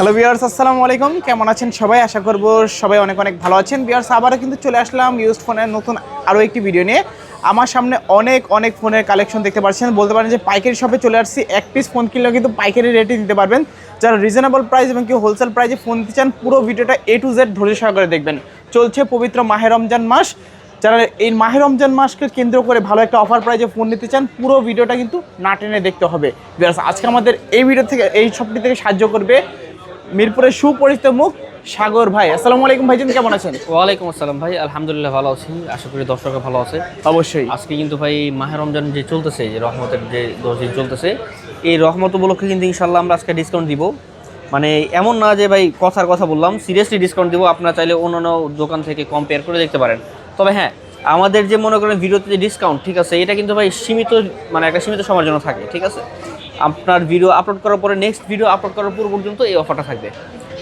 Hello viewers, আসসালামু আলাইকুম। কেমন আছেন সবাই? আশা করব সবাই অনেক অনেক ভালো আছেন। ভিউয়ার্স, আবারও কিন্তু চলে আসলাম ইউজড ফোনের নতুন আরও একটি ভিডিও নিয়ে। আমার সামনে অনেক ফোনের কালেকশন দেখতে পাচ্ছেন। বলতে পারেন যে পাইকারি শপে চলে আসছি। এক পিস ফোন কিনলেও কিন্তু পাইকারি রেটে দিতে পারবেন। যারা রিজনেবল প্রাইস এবং কি হোলসেল প্রাইসে ফোন দিতে চান, পুরো ভিডিওটা A to Z ধৈর্য সহকারে দেখবেন। চলছে পবিত্র মাহে রমজান মাস। যারা এই মাহে রমজান মাসকে কেন্দ্র করে ভালো একটা অফার প্রাইজে ফোন নিতে চান, পুরো ভিডিওটা কিন্তু না টেনে দেখতে হবে। ভিউয়ার্স, আজকে আমাদের এই ভিডিও থেকে এই শপটি থেকে সাহায্য করবে মিরপুরের সুপরিচিত মুখ সাগর ভাই। আসসালামু আলাইকুম ভাইজান, কেমন আছেন? ওয়ালাইকুম আসসালাম ভাই, আলহামদুলিল্লাহ ভালো আছি। আশা করি দর্শকরা ভালো আছে। অবশ্যই। আজকে কিন্তু ভাই মাহে রমজান যে চলতেছে, যে রহমতের যে 10 দিন চলতেছে, এই রহমত উপলক্ষে কিন্তু ইনশাল্লাহ আমরা আজকে ডিসকাউন্ট দিব। মানে এমন না যে ভাই কথার কথা বললাম, সিরিয়াসলি ডিসকাউন্ট দিব। আপনারা চাইলে অন্যান্য দোকান থেকে কম্পেয়ার করে দেখতে পারেন। তবে হ্যাঁ, আমাদের যে মনে করেন ভিডিওতে যে ডিসকাউন্ট, ঠিক আছে, এটা কিন্তু ভাই সীমিত, মানে একটা সীমিত সময়ের জন্য থাকে, ঠিক আছে। আপনার ভিডিও আপলোড করার পরে নেক্সট ভিডিও আপলোড করার পূর্ব পর্যন্ত এই অফারটা থাকবে,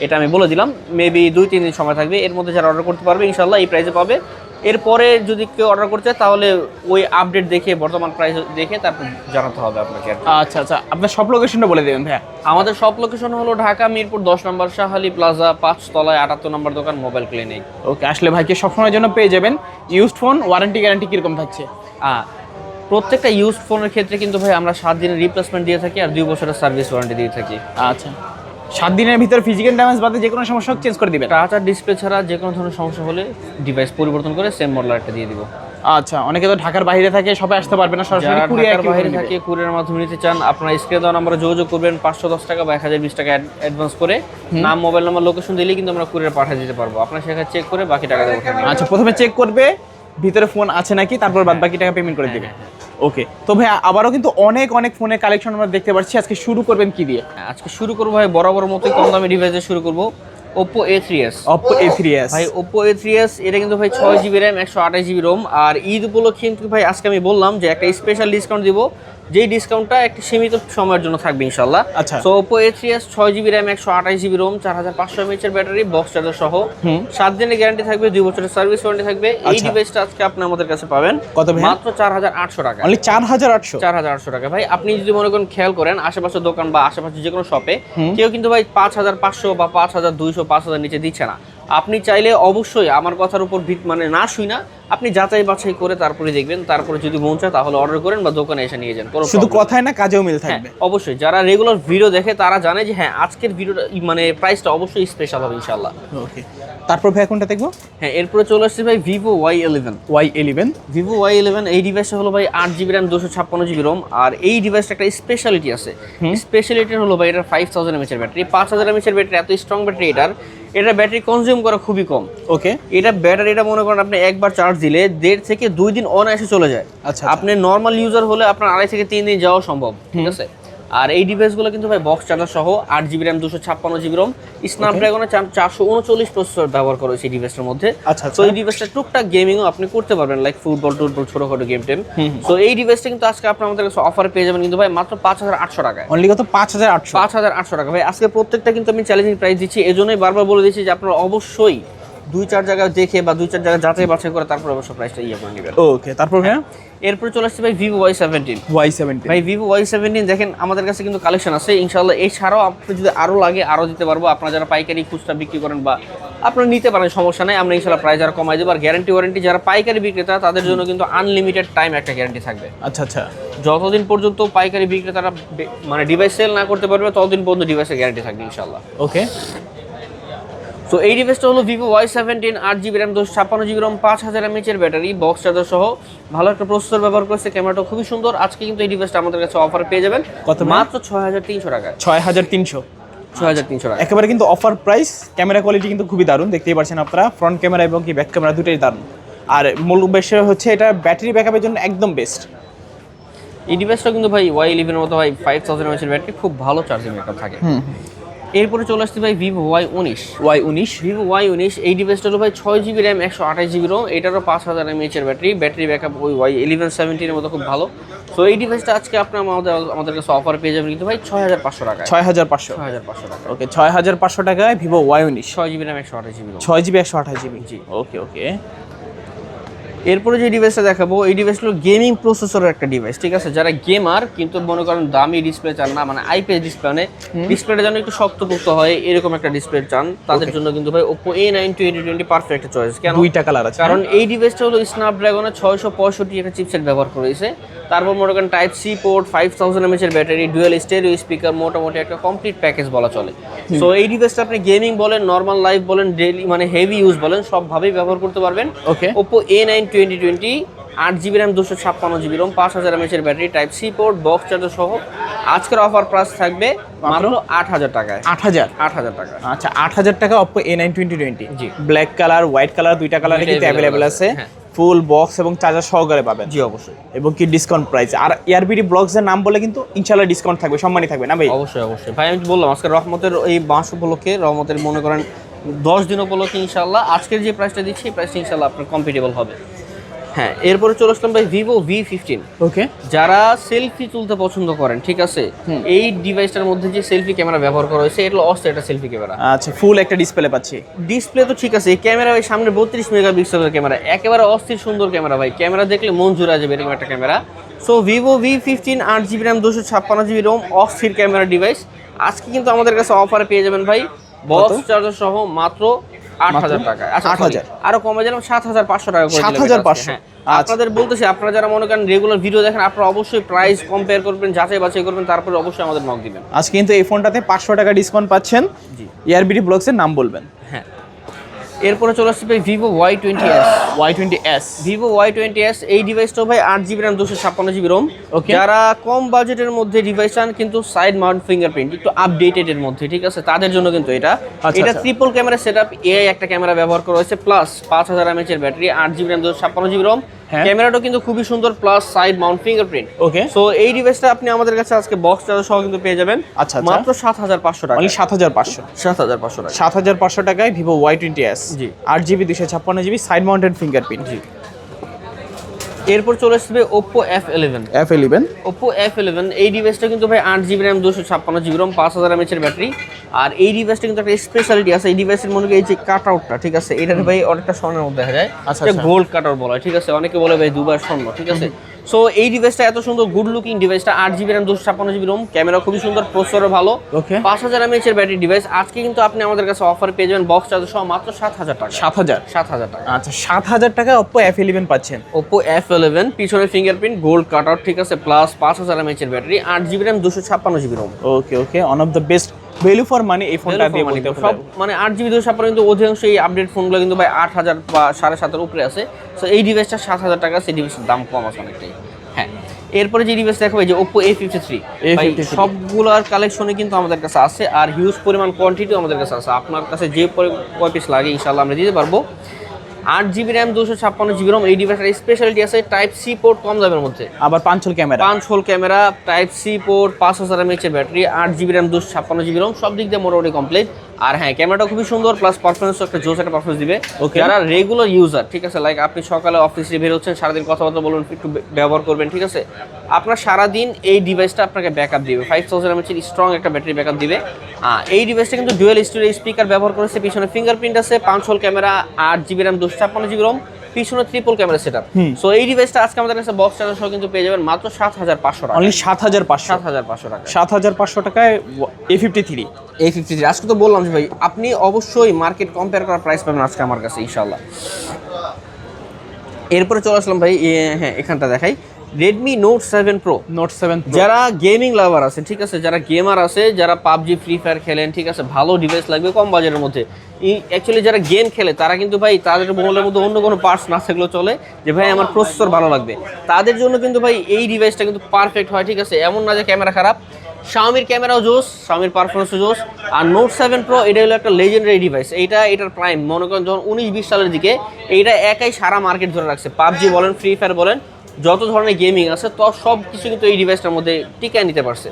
এটা আমি বলে দিলাম। মেবি 2-3 দিন সময় থাকবে, এর মধ্যে যারা অর্ডার করতে পারবে ইনশাল্লাহ এই প্রাইসে পাবে। এরপরে যদি কেউ অর্ডার করতে চায় তাহলে ওই আপডেট দেখে, বর্তমান প্রাইস দেখে তারপর জানাতে হবে আপনাকে। আচ্ছা, আপনার সব লোকেশনটা বলে দেবেন ভাইয়া। আমাদের সব লোকেশন হলো ঢাকা মিরপুর 10 নম্বর শাহালি প্লাজা 5 তলায় 78 নম্বর দোকান, মোবাইল ক্লিনিক। ওকে, আসলে ভাইকে সবসময়ের জন্য পেয়ে যাবেন। ইউজড ফোন ওয়ারেন্টি গ্যারান্টি কীরকম থাকছে? প্রত্যেকটা ইউজড ফোনের ক্ষেত্রে কিন্তু ভাই আমরা 7 দিনের রিপ্লেসমেন্ট দিয়ে থাকি আর 2 বছরের সার্ভিস ওয়ারেন্টি দিয়ে থাকি। আচ্ছা, 7 দিনের ভিতরে ফিজিক্যাল ড্যামেজ বাদে যে কোনো সমস্যা চেঞ্জ করে দিবেন? টাচ আর ডিসপ্লে ছাড়া যে কোনো ধরনের সমস্যা হলে ডিভাইস পরিবর্তন করে সেম মডেল একটা দিয়ে দিব। আচ্ছা, অনেকে তো ঢাকার বাইরে থাকে, সবাই আসতে পারবে না, সরাসরি যারা কুরিয়ার ঢাকার বাইরে থাকে কুরিয়ারের মাধ্যমে নিতে চান, আপনারা স্ক্রিনে দেওয়া নম্বরে যোগাযোগ করবেন। 510 টাকা বা 1020 টাকা অ্যাডভান্স করে নাম, মোবাইল নাম্বার, লোকেশন দিলেই কিন্তু আমরা কুরিয়ার পাঠিয়ে দিতে পারবো। আপনারা সেখানে চেক করে বাকি টাকা দেবো। আচ্ছা, প্রথমে চেক করবে ভিতরে ফোন আছে নাকি, তারপর বাদ বাকি টাকা পেমেন্ট করে দেবে। ওকে, তো ভাই আবারও কিন্তু অনেক ফোনের কালেকশন আমরা দেখতে পাচ্ছি। আজকে শুরু করবেন কি দিয়ে? আজকে শুরু করবো ভাই বরাবর মতোই কম দামি ডিভাইসে শুরু করবো। Oppo A3s। Oppo A3s ভাই Oppo A3s এটা কিন্তু ভাই 6GB RAM 128GB ROM। আর ঈদ উপলক্ষে কিন্তু ভাই আজকে আমি বললাম যে একটা স্পেশাল ডিসকাউন্ট দিব, যেই ডিসকাউন্টটা একটা সীমিত সময়ের জন্য থাকবে ইনশাআল্লাহ। আচ্ছা, so Oppo A3s 6GB RAM 128GB ROM 4500 mAh এর ব্যাটারি, বক্স চার্জার সহ, 7 দিনের গ্যারান্টি থাকবে, 2 বছরের সার্ভিস ওয়ারেন্টি থাকবে। এই ডিভাইসটা আজকে আপনি আমাদের কাছে পাবেন কত ভাই? মাত্র 4800 টাকা। অনলি 4800 টাকা। ভাই আপনি যদি মনে করেন, খেয়াল করেন আশেপাশের দোকান বা আশেপাশে যে কোনো শপে কেউ কিন্তু ভাই 5500 বা 5200 5000 নিচে দিচ্ছে না। আপনি চাইলে অবশ্যই আমার কথার উপর মানে না শুই না, আপনি যাচাই বাছাই করে তারপরে দেখবেন। তারপরে যদি মন চায় তাহলে অর্ডার করেন বা দোকানে এসে নিয়ে যান। শুধু কথায় না, কাজেও মিল থাকবে। অবশ্যই যারা রেগুলার ভিডিও দেখে তারা জানে যে হ্যাঁ, আজকের ভিডিওটা মানে প্রাইসটা অবশ্যই স্পেশাল হবে ইনশাআল্লাহ। ওকে, তারপর ভাই কোনটা দেখবো? হ্যাঁ, এরপরে চলে আসছে ভাই Vivo Y11। Vivo Y11 এই ডিভাইসটা হলো ভাই 8GB RAM 256GB ROM। আর এই ডিভাইসটা একটা স্পেশালিটি আছে। স্পেশালিটি হলো ভাই এটার 5000 mAh এর ব্যাটারি। 5000 mAh এর ব্যাটারি, এত স্ট্রং ব্যাটারি এটার ব্যাটারি কনজিউম করা খুবই কম। ওকে, এটা ব্যাটারিটা মনে করেন আপনি একবার চার্জ দিলে 1.5 থেকে 2 দিন অনায়াসে চলে যায়। আচ্ছা, আপনি নর্মাল ইউজার হলে আপনার 2.5 থেকে 3 দিন যাওয়া সম্ভব, ঠিক আছে। আর এই ডিভাইসগুলো কিন্তু ভাই বক্স চার্জার সহ, 8GB RAM 256GB ROM, স্ন্যাপড্রাগনের 439 processor ব্যবহার করা হয়েছে এই ডিভাইসের মধ্যে। আচ্ছা, তো এই ডিভাইসটা টুকটাক গেমিংও আপনি করতে পারবেন, লাইক ফুটবল ছোটখাটো গেম টেম। তো এই ডিভাইসটা কিন্তু আজকে আপনার আমাদের কাছে অফার পেয়ে যাবেন কিন্তু ভাই মাত্র 5800 টাকায়। অনলি কত? 5800 টাকা। ভাই আজকে প্রত্যেকটা কিন্তু আমি চ্যালেঞ্জিং প্রাইস দিচ্ছি, এজন্যই বারবার বলে দিচ্ছি যে আপনারা অবশ্যই 2-4 জায়গায় দেখে বা 2-4 জায়গায় যাচাই বাছাই করে তারপর অবশ্য প্রাইসটা করে নেবেন। ওকে, তারপর হ্যাঁ, এরপর চলে আসছে ভাই Vivo Y17। ভাই Vivo Y17 দেখেন আমাদের কাছে কিন্তু কালেকশন আছে ইনশাআল্লাহ। এছাড়াও আপনি যদি আরো লাগে আরো দিতে পারবো। আপনারা যারা পাইকারি খুচরা বিক্রি করেন বা আপনারা নিতে পারেন, সমস্যা নাই, আমরা ইনশাআল্লাহ প্রাইস আর কমাই দেব। আর গ্যারান্টি ওয়ারেন্টি যারা পাইকারি বিক্রেতা তাদের জন্য কিন্তু আনলিমিটেড টাইম একটা গ্যারান্টি থাকবে। আচ্ছা, যতদিন পর্যন্ত পাইকারি বিক্রেতারা মানে ডিভাইস সেল না করতে পারবে ততদিন পর্যন্ত ডিভাইসের গ্যারান্টি থাকবে ইনশাআল্লাহ। ওকে, তো এই ডিভাইসটা হলো Vivo Y17, 8GB RAM 256GB ROM 5000 mAh এর ব্যাটারি, বক্স চার্জার সহ, ভালো একটা প্রসেসর ব্যবহার করেছে, ক্যামেরাটা খুবই সুন্দর। আজকে কিন্তু এই ডিভাইসটা আমাদের কাছে অফার পেয়ে যাবেন কত? মাত্র 6300 টাকা। 6300 টাকা একেবারে কিন্তু অফার প্রাইস। ক্যামেরা কোয়ালিটি কিন্তু খুবই দারুণ, দেখতেই পাচ্ছেন আপনারা। ফ্রন্ট ক্যামেরা এবং কি ব্যাক ক্যামেরা দুটোই দারুণ। আর মূল বিষয় হচ্ছে এটা ব্যাটারি ব্যাকআপের জন্য একদম বেস্ট। এই ডিভাইসটা কিন্তু ভাই Y11 এর মতো ভাই 5000 mAh এর ব্যাটারি, খুব ভালো চার্জিং ব্যাকআপ থাকে। এরপরে চলে আসছে ভাই Vivo Y19। এই ডিভাইসটা হলো ভাই 6GB RAM 128GB ROM, এটারও 5000 mAh এর ব্যাটারি ব্যাকআপ ওই Y11 17 এর মতো খুব ভালো। তো এই ডিভাইসটা আজকে আপনার আমাদের কাছে অফার পেয়ে যাবেন কিন্তু ভাই 6500 টাকায়। 6500 টাকা। ওকে, 6500 টাকায় Vivo Y19, 6GB RAM 128GB ROM, 6GB 128GB। জি, ওকে। এরপরে যে ডিভাইসটা দেখাবো এই ডিভাইস হলো গেমিং প্রসেসরের একটা ডিভাইস, ঠিক আছে? যারা গেমার কিন্তু মনে করেন দামি ডিসপ্লে চান না, মানে আইপিএস ডিসপ্লে, মানে ডিসপ্লেটা যেন একটু শক্তপোক্ত হয় এরকম একটা ডিসপ্লে চান, তাদের জন্য কিন্তু ভাই Oppo A9 2020 পারফেক্ট চয়েস। কেন? দুইটা কালার আছে, কারণ এই ডিভাইসটা হলো স্ন্যাপড্রাগনের 665 একটা চিপসেট ব্যবহার করেছে, তারপর মনে করেন টাইপ সি পোর্ট, 5000 mAh এর ব্যাটারি, ডুয়াল স্টেরিও স্পিকার, মোটামুটি একটা কমপ্লিট প্যাকেজ বলা চলে। সো এই ডিভাইসটা আপনি গেমিং বলেন, নর্মাল লাইফ বলেন, ডেইলি মানে হেভি ইউজ বলেন, সবভাবেই ব্যবহার করতে পারবেন। ওকে। Oppo A9 2020 8GB RAM 256GB ROM 5000 mAh এর battery, type C port, box charger সহ আজকের অফার প্রাইস থাকবে মাত্র 8000 টাকায়। 8000 টাকা। আচ্ছা, 8000 টাকা Oppo A9 2020। জি। ব্ল্যাক কালার, হোয়াইট কালার দুইটা কালারে কিন্তু অ্যাভেলেবেল আছে। ফুল বক্স এবং চার্জার সহকারে পাবেন। জি অবশ্যই। এবং কি ডিসকাউন্ট প্রাইস। আর এয়ারবিডি ব্লগসের নাম বলে কিন্তু ইনশাআল্লাহ ডিসকাউন্ট থাকবে, সম্মানই থাকবে না ভাই? অবশ্যই অবশ্যই ভাই, আমি বললাম আজকে রহমতের এই মাস উপলক্ষে, রহমতের মনে করেন 10 দিন উপলক্ষে ইনশাআল্লাহ আজকের যে প্রাইসটা দিচ্ছি এই প্রাইসটা ইনশাআল্লাহ আপনার কম্পিটেবল হবে। হ্যাঁ, এরপরে চলে আসলাম ভাই Vivo V15। ওকে। যারা সেলফি তুলতে পছন্দ করেন, ঠিক আছে, এই ডিভাইসটার মধ্যে যে সেলফি ক্যামেরা ব্যবহার করা হয়েছে এটা হলো অস্থির একটা সেলফি ক্যামেরা। আচ্ছা, ফুল একটা ডিসপ্লে পাচ্ছি। ডিসপ্লে তো ঠিক আছে, এই ক্যামেরা ভাই সামনে 32 মেগাপিক্সেলের ক্যামেরা, একেবারে অস্থির সুন্দর ক্যামেরা ভাই, ক্যামেরা দেখলে মন জুড়ে যাবে এরকম একটা camera. So Vivo V15 8GB RAM 256GB ROM অস্থির ক্যামেরা ডিভাইস আজকে কিন্তু আমাদের কাছে অফারে পেয়ে যাবেন ভাই, বক্স চার্জার সহ মাত্র 8000 টাকায়। আচ্ছা 8000 আরো কমে দিলাম 7500 টাকা করে দিলাম। 7500। আপনাদের বলতেছি, আপনারা যারা মনে করেন রেগুলার ভিডিও দেখেন, আপনারা অবশ্যই প্রাইস কম্পেয়ার করবেন, যাচাই বাছাই করবেন, তারপরে অবশ্যই আমাদের নক দিবেন। আজকে কিন্তু এই ফোনটাতে 500 টাকা ডিসকাউন্ট পাচ্ছেন। জি। এয়ারবিডি ব্লগসের নাম বলবেন। হ্যাঁ, এরপরে চলে আসছে ভাই Vivo Y20s। Y20s। Vivo Y20s এই ডিভাইসটাও ভাই 8GB RAM 256GB ROM। ওকে। যারা কম বাজেটের মধ্যে ডিভাইস চান কিন্তু সাইড মাউন্ট ফিঙ্গারপ্রিন্ট একটু আপডেটেড এর মধ্যে, ঠিক আছে, তাদের জন্য কিন্তু এটা এটা ট্রিপল ক্যামেরা সেটআপ, এআই একটা ক্যামেরা ব্যবহার করা হয়েছে, প্লাস 5000 mAh এর battery, 8GB RAM 256GB ROM। ক্যামেরাটাও কিন্তু খুবই সুন্দর, প্লাস সাইড মাউন্ট ফিঙ্গারপ্রিন্ট। ওকে। সো এই ডিভাইসটা আপনি আমাদের কাছে আজকে বক্স চার্জার সহ কিন্তু পেয়ে যাবেন মাত্র 7500 টাকা। অনলি 7500। 7500 টাকা। 7500 টাকায় Vivo Y20s। জি। 8GB 256GB side mounted fingerprint. জি। এরপর চলে আসবে Oppo F11। Oppo F11 এই ডিভাইসটা কিন্তু ভাই 8GB RAM 256GB ROM 5000 mAh এর ব্যাটারি। আর এই ডিভাইসটা কিন্তু একটা স্পেশালিটি আছে, এই ডিভাইসের মনে করি এই যে কাট আউটটা, ঠিক আছে, এটাতে ভাই অনেকটা স্বর্ণের মধ্যে দেখা যায়, এটা গোল্ড কাট আউট বলা হয়, ঠিক আছে, অনেকে বলে ভাই দুবার স্বর্ণ, ঠিক আছে। সো এই ডিভাইসটা এত সুন্দর গুড লুকিং ডিভাইসটা, 8GB RAM 256GB ROM, camera খুবই সুন্দর, প্রসেসরও ভালো, 5000 mAh এর ব্যাটারি ডিভাইস। আজকে কিন্তু আপনি আমাদের কাছে অফার পেয়ে যাবেন বক্স চার্জার সহ মাত্র 7000 টাকা। 7000 টাকা। আচ্ছা, 7000 টাকায় Oppo F11 পাচ্ছেন। Oppo F11 পিছনে ফিঙ্গারপ্রিন্ট, গোল্ড কাট আউট, ঠিক আছে, প্লাস 5000 mAh এর battery, 8GB RAM 256GB ROM। Okay okay, one of the best value for money এই ফোনটা দিয়ে বলতে সব মানে 8GB 256 কিন্তু অধিকাংশ এই আপডেট ফোনগুলো কিন্তু ভাই 8000 বা 7500 উপরে আছে। সো এই ডিভাইসটা 7000 টাকা, সেই ডিভাইসের দাম কম আছে অনেকটাই। হ্যাঁ, এরপরে যে ডিভাইস দেখাবো এই যে Oppo A53। সবগুলোর কালেকশনে কিন্তু আমাদের কাছে আছে, আর হিউজ পরিমাণ কোয়ান্টিটিও আমাদের কাছে আছে। আপনার কাছে যে কয় পিস লাগে ইনশাআল্লাহ আমরা দিতে পারবো। 8GB RAM 256GB ROM এই ডিভাইসের স্পেশালিটি আছে টাইপ সি পোর্ট কম দামের মধ্যে, আবার 5 hole camera, type C port, 5000 mAh এর battery, 8GB RAM 256GB ROM, সব দিক দিয়ে মোটামুটি কমপ্লিট। আর হ্যাঁ, ক্যামেরাটা খুবই সুন্দর, প্লাস পারফরমেন্সও একটা জোস একটা পারফরমেন্স দিবে। যারা রেগুলার ইউজার, ঠিক আছে, লাইক আপনি সকালে অফিসে বের হচ্ছেন, সারাদিন কথাবার্তা বলবেন, একটু ব্যবহার করবেন, ঠিক আছে, আপনার সারাদিন এই ডিভাইসটা আপনাকে ব্যাকআপ দিবে, 5000 mAh এর স্ট্রং একটা ব্যাটারি ব্যাকআপ দিবে। এই ডিভাইসটা কিন্তু ডুয়াল স্টেরিও স্পিকার ব্যবহার করেছে, পিছনে ফিঙ্গারপ্রিন্ট আছে, 5 hole camera, 8GB RAM 256GB ROM, পিছনে ট্রিপল ক্যামেরা সেটআপ। সো এই ডিভাইসটা আজকে আমাদের কাছে বক্স চার্জার সহ কিন্তু পেয়ে যাবেন মাত্র 7500 টাকা। অনলি 7500 টাকা। 7500 টাকায় A53। আজকে তো বললাম যে ভাই আপনি অবশ্যই মার্কেট কম্পেয়ার করার প্রাইস পাবেন আজকে আমার কাছে ইনশাআল্লাহ। এরপরে চলে আসলাম ভাই, হ্যাঁ এখানটা দেখাই Redmi Note 7 Pro। যারা গেমিং লাভার আছে, ঠিক আছে, যারা গেমার আছে, যারা PUBG ফ্রি ফায়ার খেলেন, ঠিক আছে, ভালো ডিভাইস লাগবে কম বাজেটের মধ্যে। অ্যাকচুয়ালি যারা গেম খেলে তারা কিন্তু ভাই তাদের মোবাইলের মধ্যে অন্য কোনো পার্টস না থাকলেও চলে, যে ভাই আমার প্রসেসর ভালো লাগবে, তাদের জন্য কিন্তু ভাই এই ডিভাইসটা কিন্তু পারফেক্ট হয়, ঠিক আছে। এমন না যে ক্যামেরা খারাপ, Xiaomi ক্যামেরাও জোস, Xiaomi পারফরমেন্সও জোস। আর Note 7 Pro এটা হলো একটা লেজেন্ডারি ডিভাইস, এটার প্রাইম মনে করেন যখন 19-20 সালের দিকে এইটা একাই সারা মার্কেট ধরে রাখছে। PUBG বলেন, ফ্রি ফায়ার বলেন, যত ধরনের গেমিং আছে তো সব কিছু কিন্তু এই ডিভাইসটার মধ্যে টিকায় নিতে পারছে।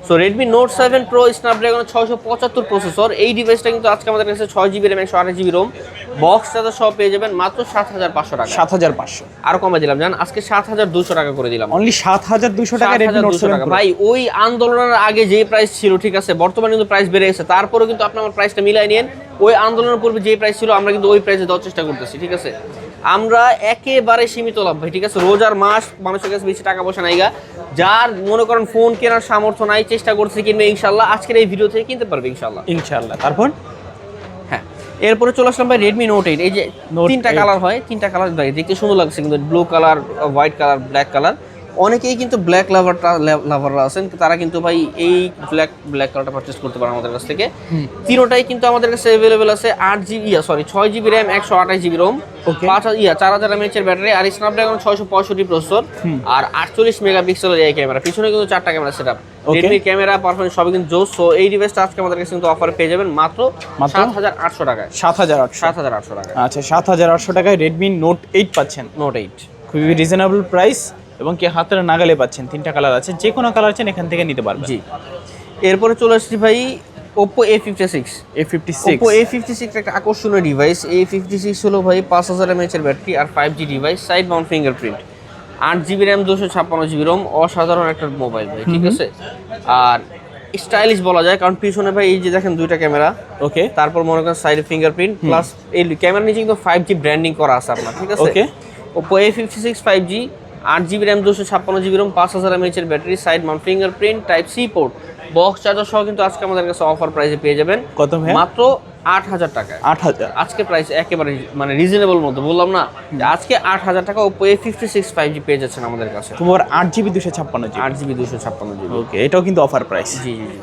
So Redmi Note 7 Pro Snapdragon 675 processor, এই ডিভাইসটা কিন্তু আজকে আমাদের কাছে 6GB RAM 128GB ROM, box charger সহ পেয়ে যাবেন মাত্র 7500 টাকা। 7500 আরো কমে দিলাম, জান আজকে 7200 টাকা করে দিলাম। অনলি 7200 টাকা Redmi Note 7 Pro। ভাই ওই আন্দোলনের আগে যে প্রাইস ছিল, ঠিক আছে, বর্তমানে কিন্তু প্রাইস বেড়ে গেছে, তারপরেও কিন্তু আপনি আমার প্রাইসটা মিলাই নিন, ওই আন্দোলনের পূর্বে যে প্রাইস ছিল আমরা কিন্তু ওই প্রাইসে দেওয়ার চেষ্টা করতেছি, ঠিক আছে। আমরা একেবারে সীমিত লাভ ভাই, ঠিক আছে? রোজার মাস, মানুষের কাছে বেশি টাকা পয়সা নাইগা, যার মনে করেন ফোন কেনার সামর্থ্য নাই, চেষ্টা করছে কিনবে, ইনশাল্লাহ আজকের এই ভিডিও থেকে কিনতে পারবে ইনশাল্লাহ। ইনশাআল্লাহ। তারপর হ্যাঁ, এরপরে চলে আসলাম ভাই রেডমি নোট 8। এই যে Note তিনটা 8 কালার হয়, তিনটা কালার দেখতে সুন্দর লাগছে কিন্তু, blue colour, white colour, black colour. অনেকেই কিন্তু ব্ল্যাক লাভাররা আছেন, তারা কিন্তু ভাই এই ব্ল্যাক কালারটা পারচেস করতে পারেন আমাদের কাছ থেকে। তিনোটাই কিন্তু আমাদের কাছে অ্যাভেলেবেল আছে। 6GB RAM, 128GB ROM, 4000 mAh এর ব্যাটারি, আর স্ন্যাপড্রাগন 665 প্রসেসর, আর 48 মেগাপিক্সেলের এই ক্যামেরা। পিছনে কিন্তু 4টা camera setup. Redmi camera performance সবই কিন্তু জোস। সো এই ডিভাইসটা আজকে আমাদের কাছে কিন্তু অফারে পেয়ে যাবেন মাত্র 7800 টাকায়। 7800 টাকায়। আচ্ছা, 7800 টাকায় রেডমি নোট 8 পাচ্ছেন। নোট 8 খুবই রিজনেবল প্রাইস এবং কি হাতের নাগালে পাচ্ছেন। তিনটা কালার আছে, যে কোনো কালার চান এখান থেকে নিতে পারবেন। জি। এরপরে চলে আসছি ভাই Oppo A56। Oppo A56 একটা আকর্ষণীয় ডিভাইস। A56 হলো ভাই 5000 mAh এর ব্যাটারি আর 5G device, side mount fingerprint, 8GB RAM, 256GB ROM. অসাধারণ একটা মোবাইল ভাই, ঠিক আছে? আর স্টাইলিশ বলা যায়, কারণ পিছনে ভাই এই যে দেখেন দুইটা ক্যামেরা, ওকে। তারপর মনে করেন সাইডে ফিঙ্গারপ্রিন্ট, প্লাস এই ক্যামেরার নিচে কিন্তু 5G ব্র্যান্ডিং করা আছে আপনার, ঠিক আছে? Okay. Oppo A56 5G, 8GB RAM, 256GB ROM, 5000 mAh এর battery, side mount fingerprint, type C port, box charger সহ কিন্তু আজকে আমাদের কাছে অফার প্রাইসে পেয়ে যাবেন। কত ভাই? মাত্র 8000 টাকায়। 8000 আজকে প্রাইস একেবারে মানে রিজনেবল মতো, বললাম না যে আজকে 8000 টাকা Oppo A56 5G পেয়ে যাচ্ছেন আমাদের কাছে। তোমার 8GB 256GB। 8GB 256GB। ওকে, এটাও কিন্তু অফার প্রাইস। জি জি জি।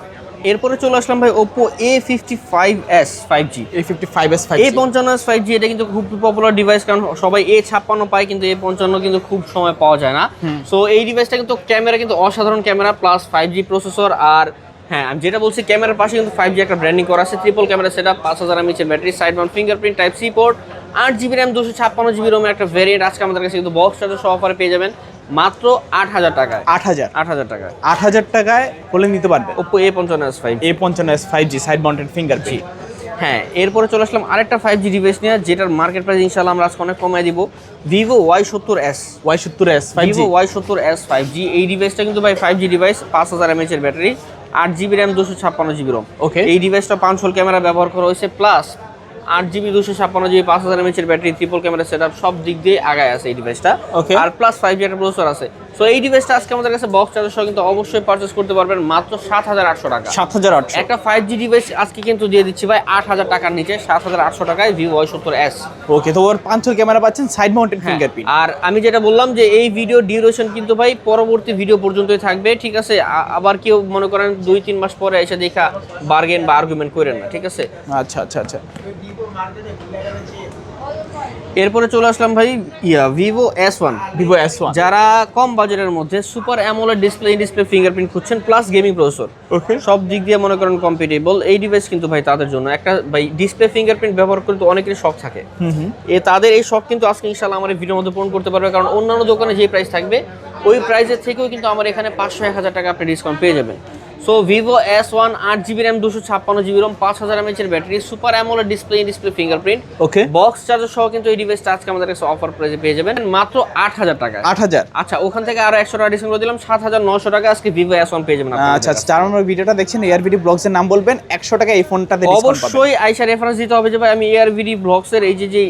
এরপরে চলে আসলাম ভাই Oppo A55s 5G। A55s 5G। A55s 5G এটা কিন্তু খুব পপুলার ডিভাইস, কারণ সবাই A56 পায় কিন্তু A55 কিন্তু খুব সময় পাওয়া যায় না। সো এই ডিভাইসটা কিন্তু ক্যামেরা কিন্তু অসাধারণ ক্যামেরা, প্লাস 5G প্রসেসর। আর হ্যাঁ, আমি যেটা বলছি ক্যামেরার পাশে কিন্তু 5G একটা ব্র্যান্ডিং করা আছে, ট্রিপল ক্যামেরা সেটআপ, 5000 mAh এর battery, side mount fingerprint, type C port, 8GB RAM, 256GB রোমের একটা ভেরিয়েন্ট আজকে আমাদের কাছে কিন্তু বক্স চার্জার সহ অফারে পেয়ে যাবেন মাত্র 8000 টাকায়। 8000 টাকায় 8000 টাকায় বলে নিতে পারবেন Oppo A55s 5G। A55s 5G side mounted fingerprint. হ্যাঁ, এরপরে চলে আসলাম আরেকটা 5G ডিভাইস নিয়ে, যেটার মার্কেট প্রাইস ইনশাআল্লাহ আমরা আজকে অনেক কমিয়ে দিব। Vivo Y70s 5G। Vivo Y70s 5G এই ডিভাইসটা কিন্তু ভাই 5G ডিভাইস, 5000 mAh এর battery, 8GB RAM, 256GB ROM. Okay. এই ডিভাইসটা 5 হোল ক্যামেরা ব্যবহার করা হয়েছে, প্লাস 8GB 256GB, 5000 mAh এর ব্যাটারি, ট্রিপল ক্যামেরা সেটআপ, সব দিক দিয়ে আগায় আছে এই ডিভাইসটা। ওকে। আর প্লাস 5G একটা প্রসেসর আছে। সো এই ডিভাইসটা আজকে আমাদের কাছে বক্স চার্জার সহ কিন্তু অবশ্যই পারচেজ করতে পারবেন মাত্র 7800 টাকা। 7800 একটা 5G ডিভাইস আজকে কিন্তু দিয়ে দিচ্ছি ভাই 8000 টাকার নিচে, 7800 টাকায় Vivo Y70s। ওকে, তো ওর 5 হোল ক্যামেরা পাচ্ছেন, সাইড মাউন্টেড ফিঙ্গারপ্রিন্ট। আর আমি যেটা বললাম যে এই ভিডিও ডিউরেশন কিন্তু ভাই পরবর্তী ভিডিও পর্যন্তই থাকবে, ঠিক আছে? আবার কেউ মনে করেন 2-3 মাস পরে এসে দেখা বার্গেন বা আর্গুমেন্ট করেন না, ঠিক আছে? আচ্ছা আচ্ছা আচ্ছা। এরপরে চলে আসলাম ভাই Vivo S1। Vivo S1 যারা কম বাজেটের মধ্যে সুপার অ্যামোলেড ডিসপ্লে ফিঙ্গারপ্রিন্ট খুঁজছেন, প্লাস গেমিং প্রসেসর, ওকে, সব দিক দিয়ে মনে করেন কম্পিটেবল এই ডিভাইস কিন্তু ভাই তাদের জন্য। একটা ভাই ডিসপ্লে ফিঙ্গারপ্রিন্ট ব্যবহার করতে অনেকেরই শখ থাকে, তাদের এই শখ কিন্তু আজকে ইনশাআল্লাহ আমার এই ভিডিওর মধ্যে পূরণ করতে পারবে। কারণ অন্যান্য দোকানে যে প্রাইস থাকবে ওই প্রাইসের থেকেও কিন্তু আমার এখানে 500-1000 টাকা আপনি ডিসকাউন্ট পেয়ে যাবেন। So Vivo S1, 8GB RAM, 256GB ROM, 5000 mAh এর battery, super AMOLED display fingerprint, okay, box charger সহ কিন্তু এই ডিভাইসটা আজকে আমাদের কাছে অফার প্রাইসে পেয়ে যাবেন মাত্র 8000 টাকা। 8000। আচ্ছা, ওখান থেকে আরো 100 টাকা ডিসকাউন্ট করে দিলাম, 7900 টাকা আজকে Vivo S1 পেয়ে যাবেন। আচ্ছা, যারা আমার ভিডিওটা দেখছেন এআরভিডি ব্লগস এর নাম বলবেন, 100 টাকা এই ফোনটাতে ডিসকাউন্ট পাবেন। অবশ্যই আইসা রেফারেন্স দিতে হবে যে ভাই আমি এআরভিডি ব্লগস এর এই যে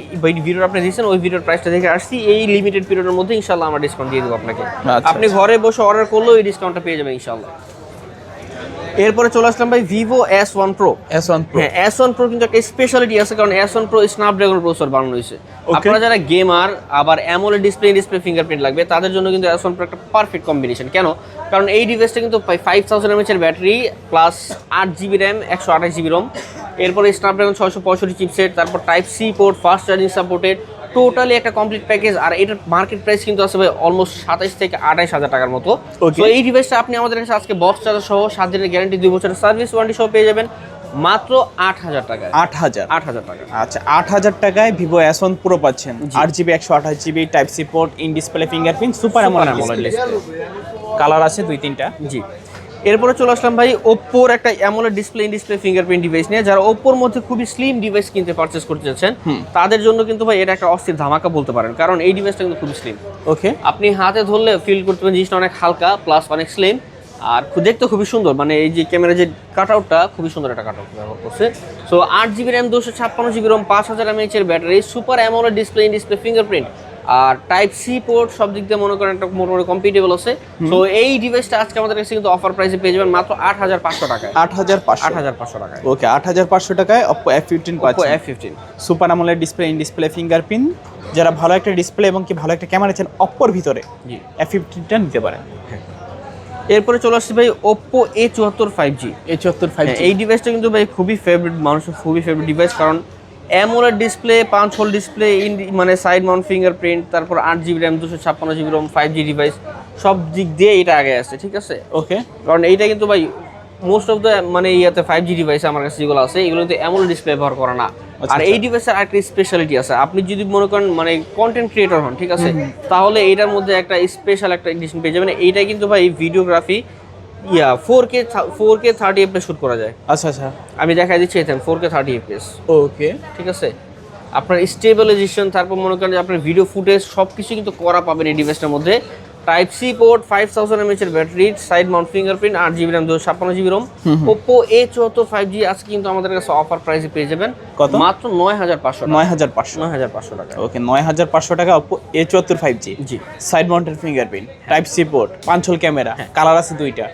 ভিডিও আপনি দিয়েছেন ওই ভিডিওর প্রাইসটা দেখে আসছি, এই লিমিটেড পিরিয়ডের মধ্যে ইনশাআল্লাহ আমরা ডিসকাউন্ট দিয়ে দেব আপনাকে। আপনি ঘরে বসে অর্ডার করলেও এই ডিসকাউন্টটা পেয়ে যাবেন ইনশাআল্লাহ। এরপরে চলে আসলাম ভাই Vivo S1 Pro। হ্যাঁ, S1 Pro কিন্তু একটা স্পেশালিটি আছে, কারণ S1 Pro স্ন্যাপড্রাগন প্রসেসর বানানো হয়েছে। আপনারা যারা গেমার আবার অ্যামোলেড ডিসপ্লে ফিঙ্গারপ্রিন্ট লাগবে তাদের জন্য কিন্তু S1 Pro একটা পারফেক্ট কম্বিনেশন। কেন? কারণ এই ডিভাইসটা কিন্তু 5000 mAh এর battery, plus 8GB RAM, 128GB ROM, এরপরে স্ন্যাপড্রাগন 665 চিপসেট, তারপর type C port, fast charging supported, totally একটা কমপ্লিট প্যাকেজ। আর এটার মার্কেট প্রাইস কিন্তু আছে ভাই অলমোস্ট 27 থেকে 28,000 টাকার মতো। তো এই ডিভাইসটা আপনি আমাদের কাছে আজকে বক্স চার্জার সহ 7 দিনের গ্যারান্টি, 2 বছরের সার্ভিস ওয়ারেন্টি সহ পেয়ে যাবেন মাত্র 8000 টাকায়। 8000 টাকা। আচ্ছা, 8000 টাকায় Vivo S1 Pro পাচ্ছেন, 8GB 128GB type C port, in display fingerprint, super AMOLED display, colour আছে 2-3টা। জি। এরপরে চলে আসলাম ভাই ওপ্পোর একটা অ্যামোলেড ডিসপ্লে ফিঙ্গারপ্রিন্ট ডিভাইস নিয়ে। যারা ওপ্পোর মধ্যে খুবই স্লিম ডিভাইস কিনতে পারচেজ করতে চাচ্ছেন তাদের জন্য কিন্তু ভাই এটা একটা অস্থির ধামাকা বলতে পারেন, কারণ এই ডিভাইসটা কিন্তু খুবই স্লিম। ওকে, আপনি হাতে ধরলে ফিল করতে পারেন জিনিসটা অনেক হালকা, প্লাস অনেক স্লিম। আর দেখতে খুবই সুন্দর, মানে এই যে ক্যামেরা যে কাট আউটটা খুবই সুন্দর একটা কাট আউট ব্যবহার করছে। So 8GB RAM 256GB ROM 5000 mAh এর battery, super AMOLED display, in display fingerprint আর টাইপ সি পোর্ট, সব দিক দিয়ে মনে করেন একটা মোটামুটি কম্পিটেবল আছে। তো এই ডিভাইসটা আজকে আমাদের কাছে কিন্তু অফার প্রাইসে পেয়ে যাবেন মাত্র 8500 টাকায়। 8500 টাকায়। ওকে, 8500 টাকায় Oppo F15 Oppo পাচ্ছেন। F15 super AMOLED display, in display fingerprint, যারা ভালো একটা ডিসপ্লে এবং কি ভালো একটা ক্যামেরা চান অপ্পোর ভিতরে, জি F15টা নিতে পারেন। এরপরে চলে আসছে ভাই Oppo A74 5G। A74 5G এই ডিভাইসটা কিন্তু ভাই খুবই ফেভারিট, মানুষের খুবই ফেভারিট ডিভাইস, কারণ অ্যামোলেড ডিসপ্লে, 5 হোল ডিসপ্লে, মানে সাইড মাউন্ট ফিঙ্গারপ্রিন্ট, তারপর 8GB RAM 256GB Rome 5G device, সব দিক দিয়ে এটা আগে আসছে, ঠিক আছে। ওকে, কারণ এইটা কিন্তু ভাই মোস্ট অফ দ্য মানে ইয়াতে 5G ডিভাইস আমার কাছে যেগুলো আছে এগুলো কিন্তু অ্যামোলেড ডিসপ্লে ব্যবহার করা না। আর এই ডিভাইসের একটা স্পেশালিটি আছে, আপনি যদি মনে করেন মানে কন্টেন্ট ক্রিয়েটর হন, ঠিক আছে, তাহলে এইটার মধ্যে একটা স্পেশাল একটা এডিশন পেয়ে যাবেন। এইটা কিন্তু ভাই ভিডিওগ্রাফি 4K 30 fps শুট করা যায়। আচ্ছা আচ্ছা, আমি দেখাই দিচ্ছি এখানে 4K 30 fps, ওকে, ঠিক আছে। আপনার স্টেবিলাইজেশন, তারপর মনে করেন যে আপনার ভিডিও ফুটেজ সব কিছু কিন্তু করা পাবেন এই ডিভাইসটার মধ্যে। টাইপ সি পোর্ট, 5000 mAh এর battery, side mount fingerprint, 8GB RAM 256GB ROM. Oppo A74 5G আজকে কিন্তু আমাদের কাছে অফার প্রাইসে পেয়ে যাবেন কত? মাত্র 9500 9500 টাকা। ওকে, 9500 টাকা Oppo A74 5G। জি side mounted fingerprint, type C port, 5 hole camera, colour আছে দুইটা।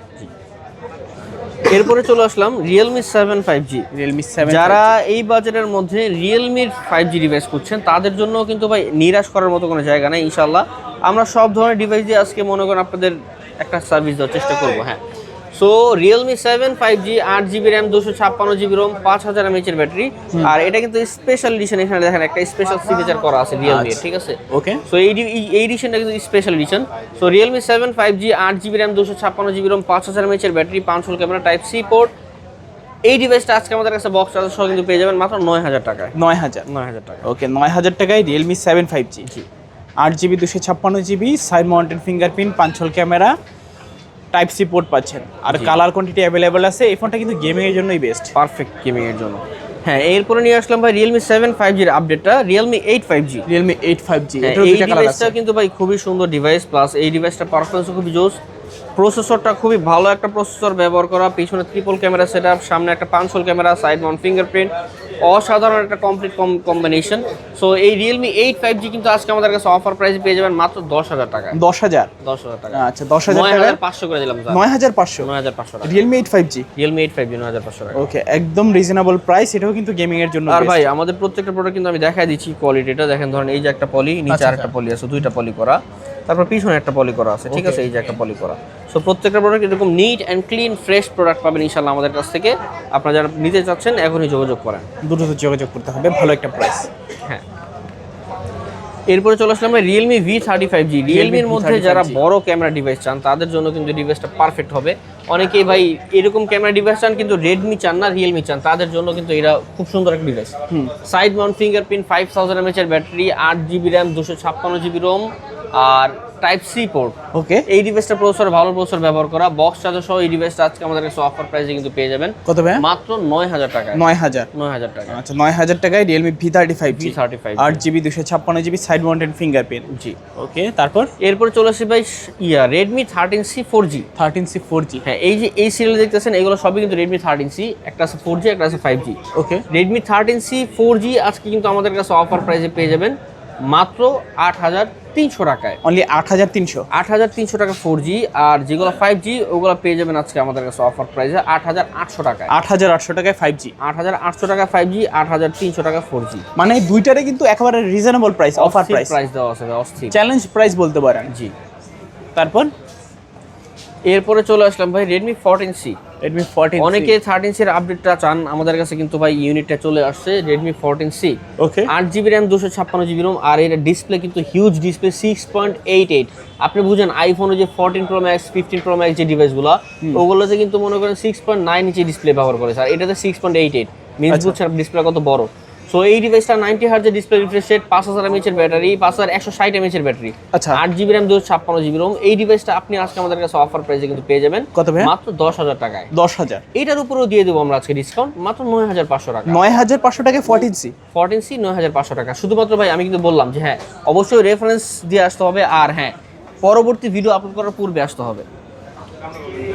এরপরে চলে আসলাম Realme 7 5G। Realme 7 যারা এই বাজেটের মধ্যে Realme 5G ডিভাইস খুঁজছেন তাদের জন্য কিন্তু ভাই নিরাশ করার মতো কোনো জায়গা নেই। ইনশাআল্লাহ আমরা সব ধরনের ডিভাইস দিয়ে আজকে মনে করেন আপনাদের একটা সার্ভিস দেওয়ার চেষ্টা করবো। হ্যাঁ, so Realme 7 5G 8GB RAM 256GB ROM 5000 mAh এর ব্যাটারি, আর এটা কিন্তু স্পেশাল এডিশন। এখানে দেখেন একটা স্পেশাল সিগনেচার করা আছে Realme এর, ঠিক আছে। ওকে, সো এই এডিশনটা কিন্তু special edition. So Realme 7 5G 8GB RAM 256GB ROM 5000 mAh এর battery, 5 hole camera, type C port. এই ডিভাইসটা আজকে আমাদের কাছে বক্স চার্জার সহ কিন্তু পেয়ে যাবেন মাত্র 9000 টাকায়। 9000 টাকা। ওকে, 9000 টাকায় Realme 7 5G, জি 8GB 256GB, side mounted fingerprint, 5 hole camera, type C port পাচ্ছেন, আর কালার কোয়ান্টিটি অ্যাভেলেবল আছে। এই ফোনটা কিন্তু গেমিং এর জন্যই বেস্ট, পারফেক্ট গেমিং এর জন্য। হ্যাঁ, এরপরে নিয়ে আসলাম ভাই Realme 7 5G এর আপডেটটা, Realme 8 5G। Realme 8 5G, এই ডিভাইসটা কিন্তু ভাই খুবই সুন্দর ডিভাইস, প্লাস এই ডিভাইসটা পারফরম্যান্সও খুবই জোস। প্রসেসরটা খুবই ভালো একটা প্রসেসর ব্যবহার করা, পিছনে ট্রিপল ক্যামেরা সেটআপ, সামনে একটা 5 hole camera, side mount fingerprint, অসাধারণ একটা কমপ্লিট কম্বিনেশন। সো এই Realme 8 5G কিন্তু আজকে আমাদের কাছে অফার প্রাইসে পেয়ে যাবেন মাত্র 10000 টাকায়। 10000 টাকা। আচ্ছা, 10000 টাকা 9500 করে দিলাম। 9500 টাকা। Realme 8 5G, Realme 8 5G 9500 টাকা। ওকে, একদম রিজনেবল প্রাইস। এটাও কিন্তু গেমিং এর জন্য আর ভাই আমাদের প্রত্যেকটা প্রোডাক্ট কিন্তু আমি দেখাই দিচ্ছি কোয়ালিটিটা। দেখেন, ধরেন এই যে একটা পলি, নিচে আরেকটা পলি আছে, দুইটা পলি করা, তারপর পিছনে একটা পলি করা আছে, ঠিক আছে, এই যে একটা পলি করা। সো প্রত্যেকটা প্রোডাক্ট এরকম neat and clean fresh product পাবেন ইনশাআল্লাহ আমাদের কাছ থেকে। আপনারা যারা নিতে চাচ্ছেন এখনই যোগাযোগ করেন, দ্রুত যোগাযোগ করতে হবে, ভালো একটা প্রাইস। হ্যাঁ, এরপরে চলে আসলাম আমরা Realme V35G। রিয়েলমির মধ্যে যারা বড় ক্যামেরা ডিভাইস চান তাদের জন্য কিন্তু ডিভাইসটা পারফেক্ট হবে। অনেকেই ভাই এরকম ক্যামেরা ডিভাইস চান কিন্তু রেডমি চান না, রিয়েলমি চান, তাদের জন্য কিন্তু এটা খুব সুন্দর একটা device. Side mount fingerprint, 5000 mAh এর battery, 8GB RAM 256GB ROM, আর টাইপ সি পোর্ট। ওকে, এই ডিভাইসটা প্রসেসর ভালো প্রসেসর ব্যবহার করা, বক্স চার্জার সহ এই ডিভাইসটা আজকে আমাদের কাছে অফার প্রাইসে কিন্তু পেয়ে যাবেন কত ভাই? মাত্র 9000 টাকায়। 9000 টাকা। আচ্ছা, 9000 টাকায় Realme V35G, 8GB 256GB, side mounted fingerprint. জি ওকে, তারপর এরপর চলে আসি ভাই Redmi 13C 4G। 13C 4G, হ্যাঁ, এই যে এই সিরিয়াল দেখতেছেন এগুলো সবই কিন্তু Redmi 13C, একটা আছে 4G, একটা আছে 5G। ওকে, Redmi 13C 4G আজকে কিন্তু আমাদের কাছে অফার প্রাইসে পেয়ে যাবেন মাত্র 8300 টাকায়। অনলি 8300 8300 টাকা 4G, আর যেগুলো 5G ওগুলো পেয়ে যাবেন আজকে আমাদের কাছে অফার প্রাইসে 8800 টাকায়। 8800 টাকায় 5G, 8800 টাকা 5G, 8300 টাকা 4G। মানে দুইটারে কিন্তু একেবারে রিজনেবল প্রাইস, অফার প্রাইস দেওয়া আছে, অস্থির চ্যালেঞ্জ প্রাইস বলতে পারেন। জি। তারপর এরপরে চলে আসলাম ভাই Redmi 14C। Redmi 14C, অনেকে 13C এর আপডেটটা চান, আমাদের কাছে কিন্তু ভাই ইউনিটটা চলে আসছে Redmi 14C। ওকে, 8GB র্যাম 256GB রোম, আর এর ডিসপ্লে কিন্তু হিউজ ডিসপ্লে, 6.88। আপনি বুঝেন আইফোনে যে 14 Pro Max 15 Pro Max যে ডিভাইসগুলো ওগুলোতে কিন্তু মনে করেন 6.9 ইঞ্চি ডিসপ্লে ব্যবহার করেছে, আর এটাতে 6.88 মিনস বুঝছেন ডিসপ্লে কত বড়। সো এই ডিভাইসটা 90 Hz এর ডিসপ্লে রিফ্রেশ রেট, 5000 mAh এর ব্যাটারি, 5160 mAh এর ব্যাটারি, আচ্ছা, 8GB র্যাম 256GB রোম। এই ডিভাইসটা আপনি আজকে আমাদের কাছে অফার প্রাইসে কিন্তু পেয়ে যাবেন কত ভাই? মাত্র 10000 টাকায়। 10000, এটার উপরেও দিয়ে দেবো আমরা আজকে ডিসকাউন্ট মাত্র 9500 টাকা। 9500 টাকায় 14C 14C 9500 টাকা। শুধুমাত্র ভাই আমি কিন্তু বললাম যে হ্যাঁ অবশ্যই রেফারেন্স দিয়ে আসতে হবে, আর হ্যাঁ পরবর্তী ভিডিও আপলোড করার পূর্বে আসতে হবে।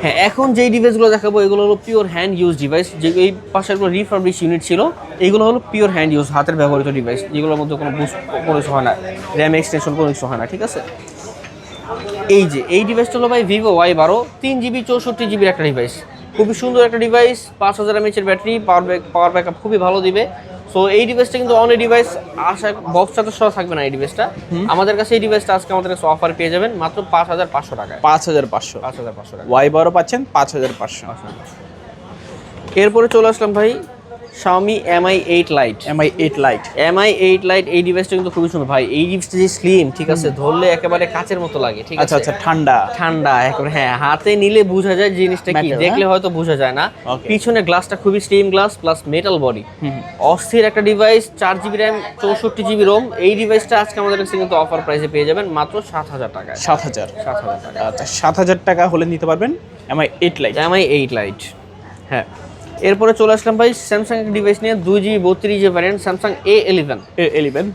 হ্যাঁ, এখন যেই ডিভাইসগুলো দেখাবো এগুলো হলো পিওর হ্যান্ড ইউজ ডিভাইস, যে এই পাশেরগুলো রিফার্বিশ ইউনিট ছিল, এইগুলো হলো পিওর হ্যান্ড ইউজ, হাতের ব্যবহৃত ডিভাইস, যেগুলোর মধ্যে কোনো বুস্ট কোনো কিছু হয় না, র্যাম এক্সটেনশন কোনো কিছু হয় না, ঠিক আছে। এই যে এই ডিভাইসটা হলো ভাই ভিভো Y12 3GB 64GB একটা ডিভাইস, খুবই সুন্দর একটা device, 5000 mAh battery, power backup খুবই ভালো দিবে। সো এই ডিভাইসটা কিন্তু অনলি ডিভাইস, আশা বক্স চার্জার সহ থাকবে না এই ডিভাইসটা। আমাদের কাছে এই ডিভাইসটা আজকে আমাদের কাছে অফার পেয়ে যাবেন মাত্র 5500 টাকায়। 5500 টাকা। Y12 পাচ্ছেন 5500। এরপরে চলে আসলাম ভাই Xiaomi Mi 8 Lite। Mi 8 Lite এই ডিভাইসটা কিন্তু খুবই সুন্দর ভাই, এই ডিভাইসটা যে স্লিম, ঠিক আছে, ধরলে একেবারে কাচের মতো লাগে, ঠিক আছে। আচ্ছা আচ্ছা, ঠান্ডা ঠান্ডা একেবারে, হ্যাঁ, হাতে নিলে বোঝা যায় জিনিসটা কি, Metal, দেখলে হয়তো বোঝা যায় না। Okay. পিছনে গ্লাসটা খুবই slim glass plus metal body, অস্থির একটা ডিভাইস, 4GB র্যাম 64GB রোম। এই ডিভাইসটা আজকে আমাদের কাছে কিন্তু অফার প্রাইসে পেয়ে যাবেন মাত্র 7000 টাকায়। 7000 টাকা। আচ্ছা, 7000 টাকা হলে নিতে পারবেন Mi 8 Lite। Mi 8 Lite, হ্যাঁ। এরপরে চলে আসলাম ভাই স্যামসাং এর ডিভাইস নিয়ে, 2GB 32GB variant Samsung A11।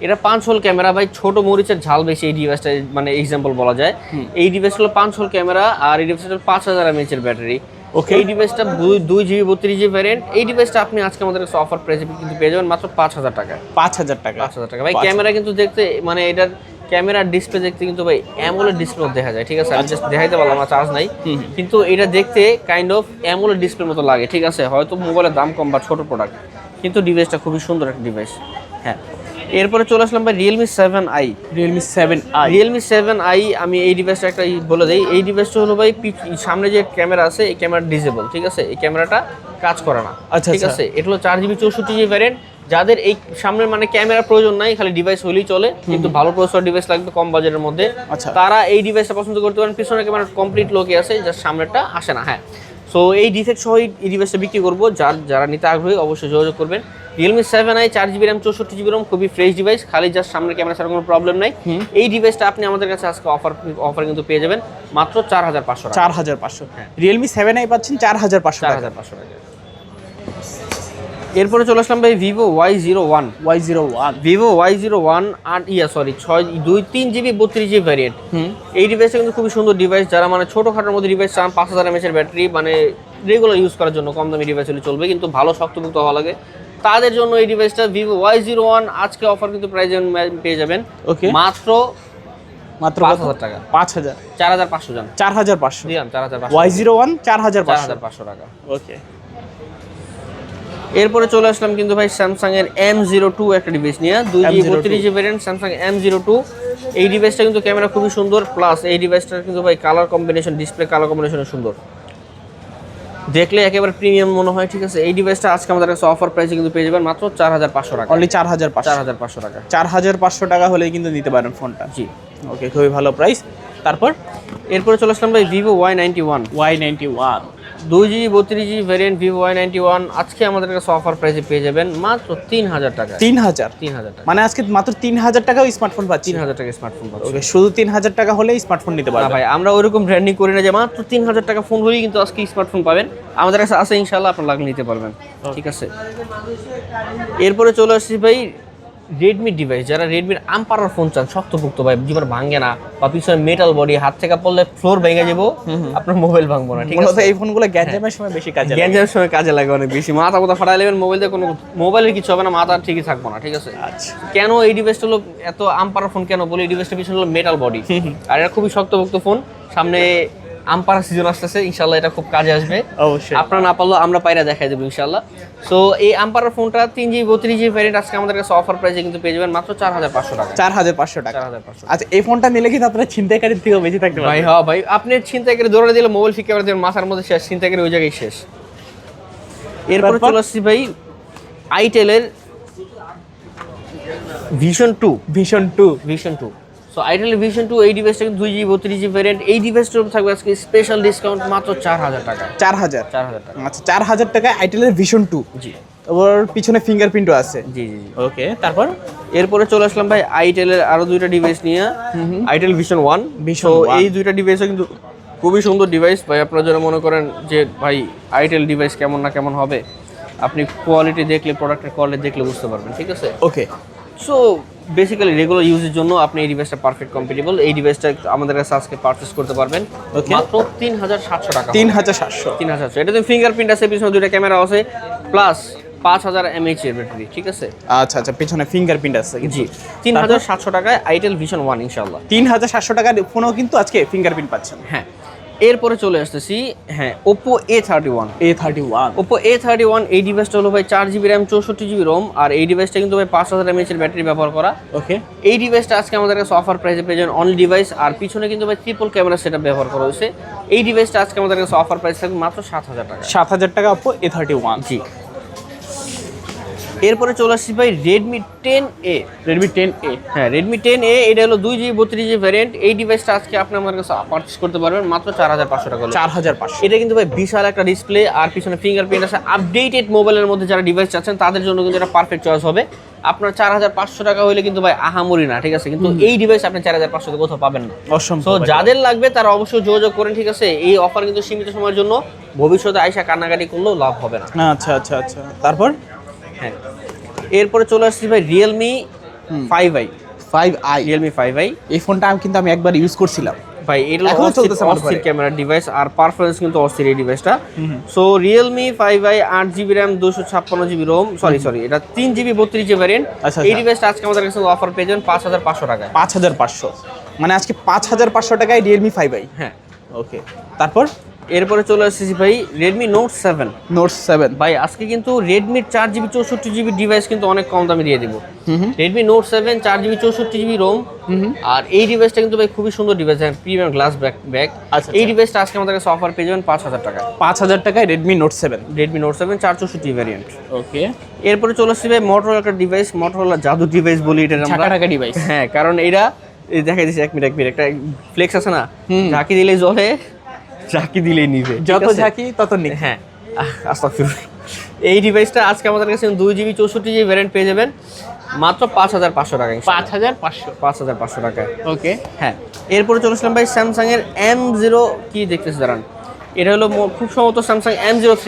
এটা 5 হোল ক্যামেরা ভাই, ছোট মরিচের ঝাল বেশি এই ডিভাইসটা, মানে এক্সাম্পল বলা যায়। এই ডিভাইস হলো 5 হোল ক্যামেরা, আর এই ডিভাইসটা 5000 mAh এর ব্যাটারি। ওকে, এই ডিভাইসটা 2GB 32GB ভ্যারিয়েন্ট। এই ডিভাইসটা আপনি আজকে আমাদের কাছে অফার প্রাইসে কিন্তু পেয়ে যাবেন মাত্র 5000 টাকায়। 5000 টাকা 5000 টাকা ভাই। ক্যামেরা কিন্তু দেখতে, মানে এটার ক্যামেরার ডিসপ্লে দেখতে কিন্তু ভাই অ্যামোলেড ডিসপ্লে দেখা যায়, ঠিক আছে। আমি জাস্ট দেখাইতে পারলাম না, চার্জ নাই, কিন্তু এটা দেখতে কাইন্ড অফ অ্যামোলেড ডিসপ্লের মতো লাগে, ঠিক আছে। হয়তো মোবাইলের দাম কম বা ছোট প্রোডাক্ট, কিন্তু ডিভাইসটা খুবই সুন্দর একটা ডিভাইস, হ্যাঁ। এরপরে চলে আসলাম ভাই Realme 7i। Realme 7i, আমি এই ডিভাইসটা একটা বলে দিই, এই ডিভাইসটা হলো ভাই সামনে যে ক্যামেরা আছে এই ক্যামেরা ডিসেবল, ঠিক আছে, এই ক্যামেরাটা কাজ করে না, ঠিক আছে। এটা হলো 4GB 64GB ভ্যারিয়েন্ট। যাদের এই সামনের মানে ক্যামেরা প্রয়োজন নাই, খালি ডিভাইস হলেই চলে, কিন্তু ভালো প্রসেসর ডিভাইস লাগবে কম বাজেটের মধ্যে, তারা এই ডিভাইসটা পছন্দ করতে পারেন। পিছনে ক্যামেরা কমপ্লিট লোকে আছে, যার সামনেরটা আসে না, হ্যাঁ। সো এই ডিফেক্ট সহ এই ডিভাইসটা বিক্রি করবো, যারা নিতে আগ্রহী অবশ্যই যোগাযোগ করবেন। Realme 7i 4GB র্যাম 64GB রোম, খুবই ফ্রেশ ডিভাইস, খালি জাস্ট সামনের ক্যামেরা ছাড়া কোনো প্রবলেম নাই। এই ডিভাইসটা আপনি আমাদের কাছে আজকে অফার কিন্তু পেয়ে যাবেন মাত্র 4500 টাকা। 4500 Realme 7i পাচ্ছেন 4500 টাকা। এরপরে চলে আসলাম ভাই Vivo Y01। Vivo Y01 3GB 32GB variant. এই ডিভাইসটা কিন্তু খুবই সুন্দর ডিভাইস, যারা মানে ছোটখাটোর মধ্যে ডিভাইস চান, 5000 mAh এর ব্যাটারি, মানে রেগুলার ইউজ করার জন্য কম দামি ডিভাইস হলে চলবে, কিন্তু ভালো শক্তপোক্ত হওয়া লাগে, তাদের জন্য এই ডিভাইসটা Vivo Y01 আজকে অফার কিন্তু প্রাইসে পেয়ে যাবেন মাত্র 5000 টাকা। 5000 4500 জান 4500 দিলাম, 4500 Y01 4500 টাকা। ওকে। এরপরে চলে আসলাম কিন্তু ভাই স্যামসাং এর M02 একটা ডিভাইস নিয়ে, 2GB 32GB variant Samsung M02। এই ডিভাইসটা কিন্তু ক্যামেরা খুবই সুন্দর, প্লাস এই ডিভাইসটার কিন্তু ভাই colour combination, display colour combination সুন্দর, দেখলে একেবারে প্রিমিয়াম মনে হয়, ঠিক আছে। এই ডিভাইসটা আজকে আমাদের কাছে অফার প্রাইসে কিন্তু পেয়ে যাবেন মাত্র 4500 টাকা। অনলি 4500 টাকা। 4500 টাকা হলেই কিন্তু নিতে পারেন ফোনটা। জি, ওকে, খুবই ভালো প্রাইস। তারপর এরপরে চলে আসলাম ভাই Vivo Y91। 2GB 32GB variant Vivo Y91 আজকে আমাদের কাছে অফার প্রাইসে পেয়ে যাবেন মাত্র 3000 টাকা। 3000 টাকা, মানে আজকে মাত্র 3000 টাকায় স্মার্টফোন পাচ্ছি। 3000 টাকা স্মার্টফোন পাচ্ছি। ওকে, শুধু 3000 টাকা হলেই স্মার্টফোন নিতে পারবেন। না ভাই, আমরা ওইরকম ব্র্যান্ডিং করি না যে মাত্র 3000 টাকা ফোন হলেই কিন্তু আজকে স্মার্টফোন পাবেন। আমাদের কাছে আছে, ইনশাআল্লাহ আপনারা লাগলে নিতে পারবেন, ঠিক আছে। এরপরে চলে আসছি ভাই রেডমি ডিভাইস, যারা রেডমির আমপারার ফোন চান, শক্তপোক্ত ভাই, জীবন ভাঙে না, বা পিছনে মেটাল বডি, হাত থেকে পড়লে ফ্লোর ভেঙে যাবো, আপনার মোবাইল ভাঙবো না, ঠিক আছে। এই ফোনগুলো গ্যাঞ্জামের সময় বেশি কাজে লাগে। গ্যাঞ্জামের সময় কাজে লাগে অনেক বেশি, মাথা কথা ফাটাই নেবেন মোবাইল দিয়ে, কোনো মোবাইলের কিছু হবে না, মাথা ঠিকই থাকবো না, ঠিক আছে। আচ্ছা, কেন এই ডিভাইসটা হলো এত আমপারার ফোন কেন বলি, এই ডিভাইসটা পিছনে হলো মেটাল বডি, আর এটা খুবই শক্তপোক্ত ফোন। সামনে আমপারা সিজন আসতেছে, ইনশাআল্লাহ এটা খুব কাজে আসবে অবশ্যই। আপনারা না পারলেও আমরা পাইরা দেখাই দেবো ইনশাআল্লাহ। সো এই আমপারার ফোনটা 3GB 32GB ভ্যারিয়েন্ট আজকে আমাদের কাছে অফার প্রাইসে কিন্তু পেয়ে যাবেন মাত্র 4500 টাকা। 4500 টাকা। 4500। আচ্ছা, এই ফোনটা নিলে কিন্তু আপনারা ছিনতাইকারীর থেকেও বেঁচে থাকতে পারবেন। ভাই হ্যাঁ ভাই, আপনি ছিনতাইকারী দৌড়ে দিলে মোবাইল ফিকে করে দেবেন, মাথার মধ্যে শেষ, ছিনতাইকারী ওই জায়গায় শেষ। এরপর চলে আসছি ভাই আইটেলের Vision 2। সো আইটেলের Vision 2 এই ডিভাইসটা কিন্তু 2GB 32GB ভ্যারিয়েন্ট। এই ডিভাইসটার উপর থাকবে আজকে স্পেশাল ডিসকাউন্ট মাত্র 4000 টাকা। 4000 টাকা। আচ্ছা, 4000 টাকায় আইটেলের Vision 2। জি, ওর পিছনে ফিঙ্গারপ্রিন্টও আছে। জি। ওকে, তারপর এরপরে চলে আসলাম ভাই আইটেলের আরো দুইটা ডিভাইস নিয়ে, আইটেল Vision 1। এই দুইটা ডিভাইসও কিন্তু খুবই সুন্দর ডিভাইস ভাই। আপনারা যারা মনে করেন যে ভাই আইটেল ডিভাইস কেমন না কেমন হবে, আপনি কোয়ালিটি দেখলে, প্রোডাক্টের কোয়ালিটি দেখলে বুঝতে পারবেন, ঠিক আছে। ওকে। সো বেসিক্যালি রেগুলার ইউজের জন্য আপনি এই ডিভাইসটা পারফেক্ট কম্পিটেবল। এই ডিভাইসটা আমাদের কাছে আজকে পারচেজ করতে পারবেন মাত্র 3700 টাকা। 3700। 3700। এটাতে ফিঙ্গারপ্রিন্ট আছে, পিছনে দুইটা ক্যামেরা আছে, প্লাস 5000 mAh এর ব্যাটারি, ঠিক আছে? আচ্ছা আচ্ছা, পিছনে ফিঙ্গারপ্রিন্ট আছে। জি, 3700 টাকায় আইটেল ভিশন 1 ইনশাআল্লাহ। 3700 টাকার ফোনও কিন্তু আজকে ফিঙ্গারপ্রিন্ট পাচ্ছেন। হ্যাঁ, এরপরে চলে আসতেছি Oppo A31। Oppo A31 এই ডিভাইসটা হলো ভাই 4GB RAM 64GB ROM, আর এই ডিভাইসটা কিন্তু ভাই 5000 mAh এর ব্যাটারি ব্যবহার করা। ওকে, এই ডিভাইসটা আজকে আমাদের কাছে অফার প্রাইসে পেয়ে যাবেন অনলি ডিভাইস, আর পিছনে কিন্তু ভাই ট্রিপল ক্যামেরা সেটআপ ব্যবহার করা হয়েছে। এই ডিভাইসটা আজকে আমাদের কাছে অফার প্রাইস থাকবে মাত্র 7000 টাকা। 7000 টাকা Oppo A31। জি, এরপরে চলে আসছি ভাই Redmi 10A। Redmi 10A, হ্যাঁ, Redmi 10A এটা হলো 2GB 32GB ভ্যারিয়েন্ট। এই ডিভাইসটা আজকে আপনি আমার কাছে পারচেজ করতে পারবেন মাত্র 4500 টাকা। 4500। এটা কিন্তু ভাই বিশাল একটা ডিসপ্লে, আর পিছনে ফিঙ্গারপ্রিন্ট আছে। আপডেটেড মোবাইলের মধ্যে যারা ডিভাইস চাচ্ছেন তাদের জন্য কিন্তু এটা পারফেক্ট চয়েস হবে। আপনার 4500 টাকা হলে কিন্তু ভাই আহামরি না, ঠিক আছে? কিন্তু এই ডিভাইস আপনি 4500 টাকা কোথাও পাবেন না। অসম্ভব। তো যাদের লাগবে তারা অবশ্যই যোগাযোগ করেন, ঠিক আছে? এই অফার কিন্তু সীমিত সময়ের জন্য, ভবিষ্যতে আইসা কান্নাকাটি করলেও লাভ হবে না। আচ্ছা আচ্ছা আচ্ছা, তারপর হ্যাঁ, এরপরে চলে আসছি ভাই Realme 5i। 5i, Realme 5i এই ফোনটা আমি একবার ইউজ করছিলাম ভাই, এটা এখনো চলতেছে আমার অস্থির ঘরে। ক্যামেরা ডিভাইস, আর পারফরম্যান্স কিন্তু অস্থির এই ডিভাইসটা। So Realme 5i 8GB RAM 256GB ROM, sorry এটা 3GB 32GB ভ্যারিয়েন্ট। আচ্ছা, এই ডিভাইসটা আজকে আমাদের কাছে অফার পেয়ে যাবেন 5500 টাকায়। 5500, মানে আজকে 5500 টাকায় Realme 5i। হ্যাঁ, ওকে, তারপর এরপরে চলে আসছি ভাই Redmi Note 7। Note 7, ভাই আজকে কিন্তু Redmi 4GB 64GB ডিভাইস কিন্তু অনেক কম দামে দিয়ে দিব। Redmi Note 7 4GB 64GB ROM, আর এই ডিভাইসটা কিন্তু ভাই খুবই সুন্দর ডিভাইস, প্রিমিয়াম গ্লাস ব্যাক। আচ্ছা, এই ডিভাইসটা আজকে আমাদের কাছে অফার পেয়ে যাবেন 5000 টাকা। 5000 টাকায় Redmi Note 7। Redmi Note 7 464GB variant. Okay, এরপরে চলে আসছে ভাই Motorola একটা ডিভাইস, Motorola জাদু ডিভাইস বলি এটা আমরা। টাকা টাকা ডিভাইস। হ্যাঁ, কারণ এটা দেখাই দিচ্ছি, এক মিনিট একটা ফ্লেক্স আছে না, ঝাঁকি দিলেই জ্বলে, ঝাঁকি দিলেই নিবে, যত ঝাঁকি তত নিবে। হ্যাঁ, আস্তাগফিরুল্লাহ। এই ডিভাইসটা আজকে আমাদের কাছে 2GB 64GB ভ্যারিয়েন্ট পেয়ে যাবেন মাত্র 5500 টাকা। 5500 টাকায়। ওকে, হ্যাঁ, এরপরে চলে আসলাম ভাই স্যামসাং এর M0, কি দেখতেছি দাঁড়ান, এটা হলো খুব সম্ভবত Samsung M03।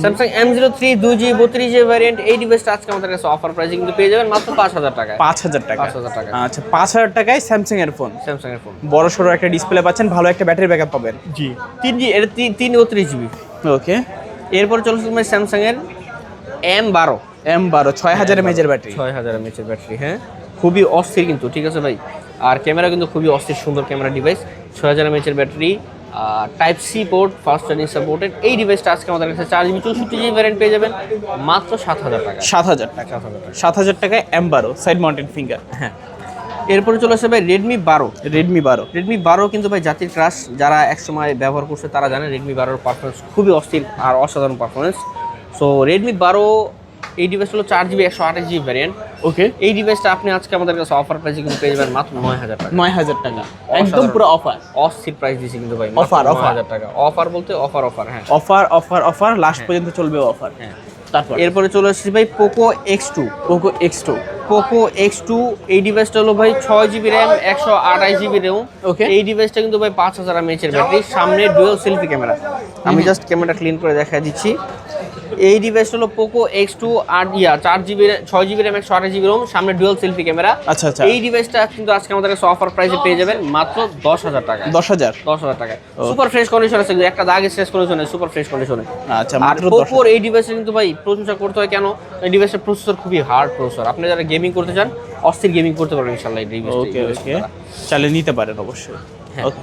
Samsung M03 2GB 32GB variant. এই ডিভাইসটা আজকে আমাদের কাছে অফার প্রাইসে কিন্তু পেয়ে যাবেন মাত্র 5000 টাকায়। 5000 টাকা। 5000 টাকা। আচ্ছা, 5000 টাকায় স্যামসাং এর ফোন, স্যামসাং এর ফোন, বড় সড়ো একটা ডিসপ্লে পাচ্ছেন, ভালো একটা ব্যাটারি ব্যাকআপ পাবেন। জি, 3G, এটা 332GB। ওকে, এরপর চলে আসলাম ভাই স্যামসাং এর M12। 6000 mAh এর ব্যাটারি। 6000 mAh এর ব্যাটারি। হ্যাঁ, খুবই অস্থির কিন্তু, ঠিক আছে ভাই? আর ক্যামেরা কিন্তু খুবই অস্থির সুন্দর ক্যামেরা ডিভাইস। 6000 mAh এর battery, type C port, fast charging supported. এই ডিভাইসটা আজকে আমাদের কাছে 4GB 64GB ভ্যারিয়েন্ট পেয়ে যাবেন মাত্র 7000 টাকা। 7000 টাকা। 7000 টাকায় M12 সাইড মাউন্টেড ফিঙ্গার। হ্যাঁ, এরপরে চলে আসে ভাই Redmi 12। Redmi 12 কিন্তু ভাই জাতির ক্রাশ, যারা একসময় ব্যবহার করছে তারা জানে Redmi 12 পারফরমেন্স খুবই অস্থির আর অসাধারণ পারফরমেন্স। সো Redmi 12 এই ডিভাইসটা হলো 4GB 128GB ভ্যারিয়েন্ট। ওকে, এই ডিভাইসটা আপনি আজকে আমাদের কাছে অফার প্রাইসে কিন্তু পেয়ে যাবেন মাত্র 9000 টাকা। 9000 টাকা, একদম পুরো অফার। অস্থির প্রাইস দিছি কিন্তু ভাই, অফার 9000 টাকা। অফার বলতে অফার, হ্যাঁ, অফার লাস্ট পর্যন্ত চলবে অফার। হ্যাঁ, তারপর এরপরে চলে আসছি ভাই Poco X2। Poco X2 এই ডিভাইসটা হলো ভাই 6GB RAM 128GB ROM। ওকে, এই ডিভাইসটা কিন্তু ভাই 5000 mAh এর ব্যাটারি, সামনে ডুয়াল সেলফি ক্যামেরা। আমি জাস্ট ক্যামেরাটা ক্লিন করে দেখা দিচ্ছি। এই ডিভাইসটা হলো Poco X2 4GB 6GB RAM 128GB ROM, সামনে ডুয়াল সেলফি ক্যামেরা। আচ্ছা আচ্ছা, এই ডিভাইসটা কিন্তু আজকে আমাদের কাছে অফার প্রাইসে পেয়ে যাবেন মাত্র 10000 টাকা। 10000 টাকায়। সুপার ফ্রেশ কন্ডিশন আছে, একটা দাগ স্ট্রেস কন্ডিশনে, সুপার ফ্রেশ কন্ডিশনে। আচ্ছা, আর মাত্র Poco এই ডিভাইসে কিন্তু ভাই প্রশংসা করতে হয় কেন, এই ডিভাইসের প্রসেসর খুবই হার্ড প্রসেসর। আপনি যারা গেমিং করতে চান অস্থির গেমিং করতে পারবেন ইনশাআল্লাহ এই ডিভাইসটা। ওকে, চালিয়ে নিতে পারেন অবশ্যই। ওকে,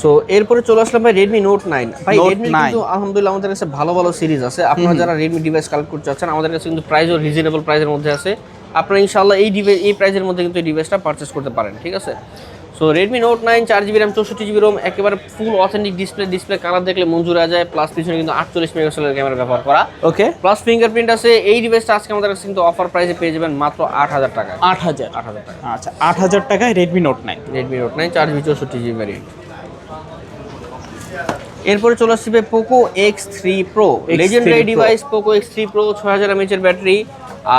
সো এরপরে চলে আসলাম ভাই Redmi Note 9। ভাই Note Redmi 9 কিন্তু আলহামদুলিল্লাহ আমাদের কাছে ভালো ভালো সিরিজ আছে। আপনারা যারা Redmi ডিভাইস কালেক্ট করতে চাচ্ছেন, আমাদের কাছে কিন্তু প্রাইসও রিজনেবল প্রাইসের মধ্যে আছে। আপনারা ইনশাআল্লাহ এই প্রাইসের মধ্যে কিন্তু এই ডিভাইসটা পারচেজ করতে পারেন, ঠিক আছে? So Redmi Note 9 4GB RAM 64GB ROM, একেবারে ফুল অথেন্টিক ডিসপ্লে কালার দেখলে মঞ্জুর হয়ে যায়। প্লাস পিছনে কিন্তু 48 মেগাপিক্সেলের ক্যামেরা ব্যবহার করা। ওকে, প্লাস ফিঙ্গারপ্রিন্ট আছে। এই ডিভাইসটা আজকে আমাদের কাছে কিন্তু অফার প্রাইসে পেয়ে যাবেন মাত্র 8000 টাকা। 8000 টাকা। আচ্ছা, 8000 টাকায় Redmi Note 9। Redmi Note 9 4GB 64GB variant. এরপরে চলে আসছে ভাই Poco X3 Pro, legendary device Poco X3 Pro, 6000 mAh এর ব্যাটারি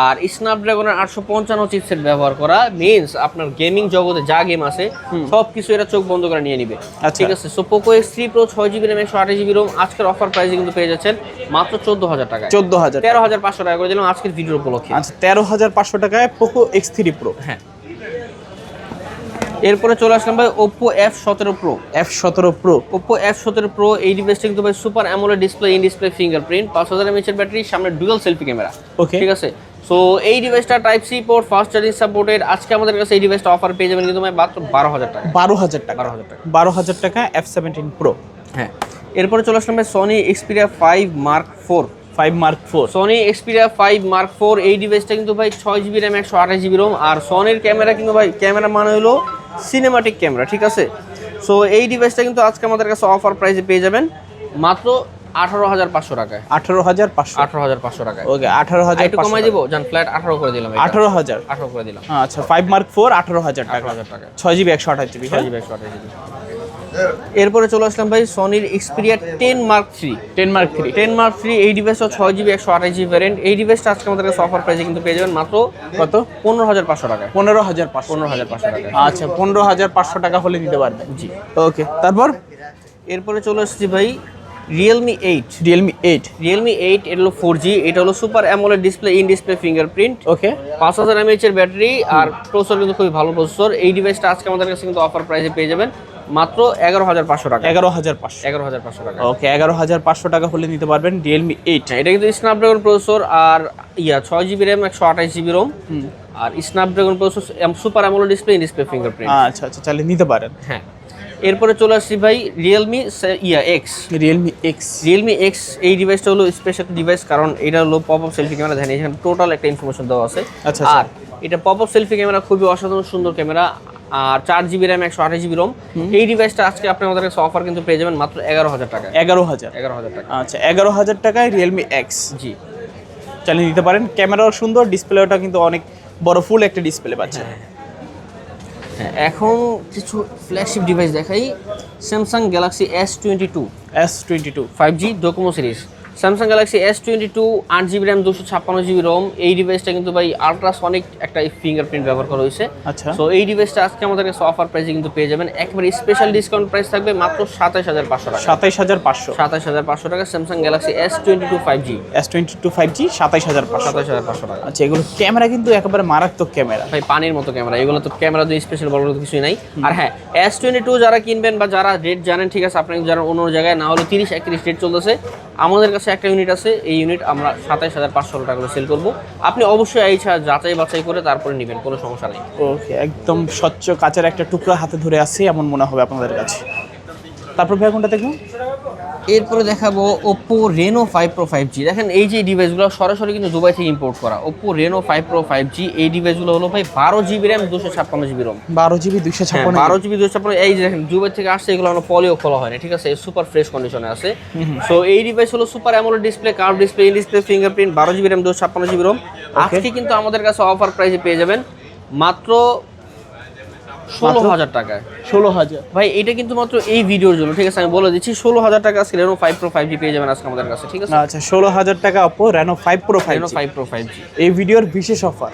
আর স্ন্যাপড্রাগনের 855 চিপসেট ব্যবহার করা, মিন্স আপনার গেমিং জগতে যা গেম আছে সবকিছু এরা চোখ বন্ধ করে নিয়ে নিবে। ঠিক আছে, so Poco X3 Pro 6GB RAM 128GB ROM আজকের অফার প্রাইসে কিন্তু পেয়ে যাচ্ছেন মাত্র 14000 টাকায়। 14000, 13500 টাকা করে দিলাম আজকের ভিডিও উপলক্ষে। আচ্ছা 13500 টাকায় পোকো X3 Pro। হ্যাঁ, এরপরে চলে আসলাম ভাই Oppo F17 Pro। F17 Pro, Oppo F17 Pro এই ডিভাইসটা কিন্তু ভাই super AMOLED display, in display fingerprint, 5000 mAh এর ব্যাটারি, সামনে ডুয়াল সেলফি ক্যামেরা। ওকে, ঠিক আছে, সো এই ডিভাইসটা type C port, fast charging supported. আজকে আমাদের কাছে এই ডিভাইসটা অফার পেয়ে যাবেন কিন্তু ভাই মাত্র 12000 টাকা। 12000 টাকা, 12000 টাকা F17 Pro। হ্যাঁ, এরপরে চলে আসলাম ভাই Sony Xperia 5 Mark IV। 5 Mark IV, Sony Xperia 5 Mark IV এই ডিভাইসটা কিন্তু ভাই 6GB RAM 128GB ROM আর সনির ক্যামেরা কিন্তু ভাই ক্যামেরা মানে হলো সিনেমাটিক ক্যামেরা। ঠিক আছে, সো এই ডিভাইসটা কিন্তু আজকে আমাদের কাছে অফার প্রাইসে পেয়ে যাবেন মাত্র 18500 টাকায়। 18500, 18500 টাকায়। ওকে 18500 একটু কমাই দিব, জান ফ্ল্যাট 18 করে দিলাম। 18000, 18 করে দিলাম। আচ্ছা 5 Mark IV 18000 টাকা, 18000 টাকা, 6GB 128GB। 6GB 128GB। এরপরে চলে আসলাম ভাই সনির Xperia 10 Mark III। 10 Mark III, 10 Mark III এই ডিভাইসটা 6GB 128GB ভ্যারিয়েন্ট। এই ডিভাইসটা আজকে আমাদের কাছে অফার প্রাইসে কিন্তু পেয়ে যাবেন মাত্র কত? 15500 টাকায়। 15500, 15500 টাকায়। আচ্ছা 15500 টাকা হলে নিতে পারবেন। জি, ওকে, তারপর এরপরে চলে আসছি ভাই Realme 8। Realme 8, Realme 8 এটা হলো 4G, এটা হলো super AMOLED display, in display fingerprint, okay 5000 mAh এর ব্যাটারি আর প্রসেসর কিন্তু খুবই ভালো প্রসেসর। এই ডিভাইসটা আজকে আমাদের কাছে কিন্তু অফার প্রাইসে পেয়ে যাবেন মাত্র 11500 টাকা। 11500, 11500 টাকা। ওকে 11500 টাকা হলে নিতে পারবেন Realme 8। এটা কিন্তু স্ন্যাপড্রাগন প্রসেসর আর 6GB RAM 128GB ROM আর Snapdragon processor, super AMOLED display, in display fingerprint. আচ্ছা আচ্ছা, তাহলে নিতে পারেন। হ্যাঁ, এরপরে চলে আসছি ভাই Realme X। Realme X, Realme X এই ডিভাইসটা হলো স্পেশাল ডিভাইস, কারণ এটা হলো পপ আপ সেলফি ক্যামেরা। দেখেন এখানে টোটাল একটা ইনফরমেশন দেওয়া আছে। আচ্ছা, আর এটা পপ আপ সেলফি ক্যামেরা, খুবই অসাধারণ সুন্দর ক্যামেরা আর 4GB RAM 128GB ROM। এই ডিভাইসটা আজকে আপনি আমাদের কাছে অফার কিন্তু পেয়ে যাবেন মাত্র 11000 টাকা। 11000 টাকা। আচ্ছা 11000 টাকায় Realme X জি, চালিয়ে নিতে পারেন। ক্যামেরাও সুন্দর, ডিসপ্লেটা কিন্তু অনেক বড় ফুল একটা ডিসপ্লে পাচ্ছেন। হ্যাঁ, এখন কিছু ফ্ল্যাগশিপ ডিভাইস দেখাই। Samsung Galaxy S22 S22, 5G Docomo series. Samsung Galaxy S22 8GB RAM 256GB ROM। এই ডিভাইসটা কিন্তু ভাই আলট্রাসনিক একটা ফিঙ্গারপ্রিন্ট ব্যবহার করা হয়েছে। আচ্ছা, সো এই ডিভাইসটা আজকে আমাদের কাছে অফার প্রাইসে কিন্তু পেয়ে যাবেন, একেবারে স্পেশাল ডিসকাউন্ট প্রাইস থাকবে মাত্র 27500 টাকা। 27500, 27500 টাকা Samsung Galaxy S22 5G। S22 5G 27500, 27500 টাকা। আচ্ছা এগুলো ক্যামেরা কিন্তু একেবারে মারাত্মক ক্যামেরা ভাই পানির মতো ক্যামেরা, এগুলো তো ক্যামেরা দিয়ে স্পেশাল বলার তো কিছুই নাই। আর হ্যাঁ, S22 যারা কিনবেন বা যারা রেট জানেন, ঠিক আছে, আপনাকে যারা অন্য জায়গায় না হলে 30-31 রেট চলতেছে, আমাদের কাছে একটা ইউনিট আছে, এই ইউনিট আমরা 27500 টাকা করে সেল করবো। আপনি অবশ্যই এই যাচাই বাছাই করে তারপরে নেবেন, কোনো সমস্যা নেই। ওকে, একদম স্বচ্ছ কাচের একটা টুকরা হাতে ধরে আছে এমন মনে হবে আপনাদের কাছে। তারপর ভাই কোনটা দেখুন? এরপরে দেখাবো Oppo Reno 5 Pro 5G। দেখেন এই যে ডিভাইসগুলো সরাসরি কিন্তু দুবাই থেকে ইম্পোর্ট করা। Oppo Reno 5 Pro 5G এই ডিভাইসগুলো হলো ভাই 12GB RAM 256GB ROM। 12GB 256, 12GB 256। এই যে দেখেন দুবাই থেকে আসছে, এগুলো আমরা পলিও খোলা হয় না, ঠিক আছে, সুপার ফ্রেশ কন্ডিশনে আছে। সো এই ডিভাইস হলো super AMOLED display, curve display, in display fingerprint, 12GB RAM 256GB ROM। আজকে কিন্তু আমাদের কাছে অফার প্রাইসে পেয়ে যাবেন মাত্র 16000 টাকায়। 16000 ভাই এটা কিন্তু মাত্র এই ভিডিওর জন্য, ঠিক আছে, আমি বলে দিচ্ছি 16000 টাকা আজকে Reno 5 Pro 5G পেয়ে যাবেন আজকে আমাদের কাছে, ঠিক আছে। আচ্ছা 16000 টাকা Oppo Reno 5 Pro 5G, Reno 5 Pro 5G এই ভিডিওর বিশেষ অফার।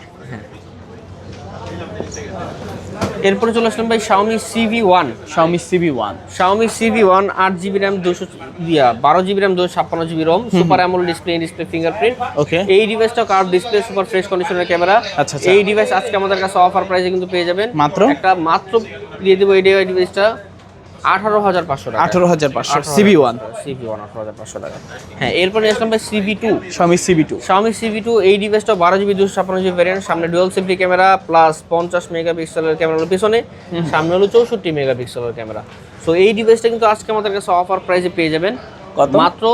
এরপরে চলে আসলাম ভাই Xiaomi CV1। Xiaomi CV1, Xiaomi CV1 8GB RAM 12GB RAM 256GB ROM, super AMOLED display, in display fingerprint. Okay এই ডিভাইসটা কার্ভ ডিসপ্লে, সুপার ফ্রেশ কন্ডিশনের camera. আচ্ছা। এই ডিভাইস আজকে আমাদের কাছে অফার প্রাইসে কিন্তু পেয়ে যাবেন মাত্র মাত্র দিয়ে দেবো এই ডিভাইসটা 18500 টাকা। 18500 CV1, 18500 টাকা। হ্যাঁ, এরপরে আসলাম ভাই CV2। Xiaomi CV2, Xiaomi CV2 এই ডিভাইসটা 12GB 256GB ভ্যারিয়েন্ট, সামনে ডুয়াল সেলফি ক্যামেরা প্লাস 50 মেগাপিক্সেলের ক্যামেরা হলো পিছনে, সামনে হলো 64 মেগাপিক্সেলের ক্যামেরা। সো এই ডিভাইসটা কিন্তু আজকে আমাদের কাছে অফার প্রাইসে পেয়ে যাবেন কত? মাত্র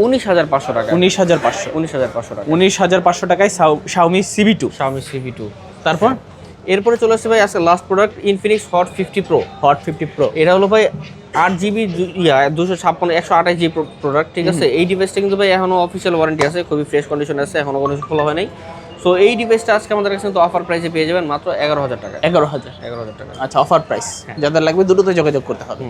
19500 টাকা। 19500, 19500 টাকা। 19500 টাকায় Xiaomi CV2। Xiaomi CV2। তারপর এরপরে চলে আসছে ভাই আজকে last product Infinix Hot 50 Pro। Hot 50 Pro, এটা হলো ভাই 8GB 128GB প্রোডাক্ট, ঠিক আছে। এই ডিভাইসটা কিন্তু ভাই এখনো অফিসিয়াল ওয়ারেন্টি আছে, খুবই ফ্রেশ কন্ডিশন আছে, এখনো কোনো খোলা হয় নাই। সো এই ডিভাইসটা আজকে আমাদের কাছে কিন্তু অফার প্রাইসে পেয়ে যাবেন মাত্র 11,000 টাকা। 11,000। 11,000 টাকা। আচ্ছা, অফার প্রাইস, যাদের লাগবে দ্রুত যোগাযোগ করতে হবে।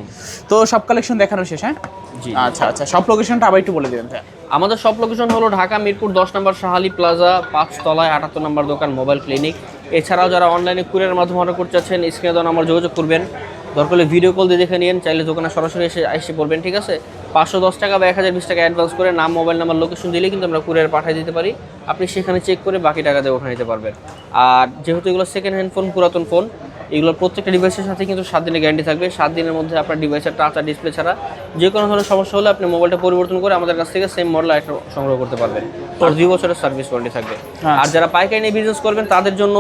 তো সব কালেকশন দেখানো শেষ? হ্যাঁ জি। আচ্ছা আচ্ছা, সব লোকেশনটা আবার একটু বলে দিবেন ভাই। আমাদের সব লোকেশন হলো ঢাকা মিরপুর 10 নম্বর শাহালি প্লাজা 5 তলায় 78 নম্বর দোকান মোবাইল ক্লিনিক। এছাড়াও যারা অনলাইনে কুরিয়ারের মাধ্যমে অর্ডার করতে চাচ্ছেন স্ক্রিনে দেওয়া নাম্বার যোগাযোগ করবেন, দরকার হলে ভিডিও কল দিয়ে দেখে নিন, চাইলে দোকানে সরাসরি এসে পড়বেন, ঠিক আছে। 510 টাকা বা 1020 টাকা অ্যাডভান্স করে নাম মোবাইল নাম্বার লোকেশন দিলেই কিন্তু আমরা কুরিয়ার পাঠিয়ে দিতে পারি, আপনি সেখানে চেক করে বাকি টাকা দিয়ে ওখানে নিতে পারবেন। আর যেহেতু এগুলো সেকেন্ড হ্যান্ড ফোন, পুরাতন ফোন, এগুলোর প্রত্যেকটা ডিভাইসের সাথে কিন্তু 7 দিনের গ্যারান্টি থাকবে। 7 দিনের মধ্যে আপনার ডিভাইসের টাচ আর ডিসপ্লে ছাড়া যে কোনো ধরনের সমস্যা হলে আপনি মোবাইলটা পরিবর্তন করে আমাদের কাছ থেকে সেম মডেল একটা সংগ্রহ করতে পারবেন। তোর 2 বছরের সার্ভিস ওয়ারেন্টি থাকবে। আর যারা পাইকারি নিয়ে বিজনেস করবেন তাদের জন্য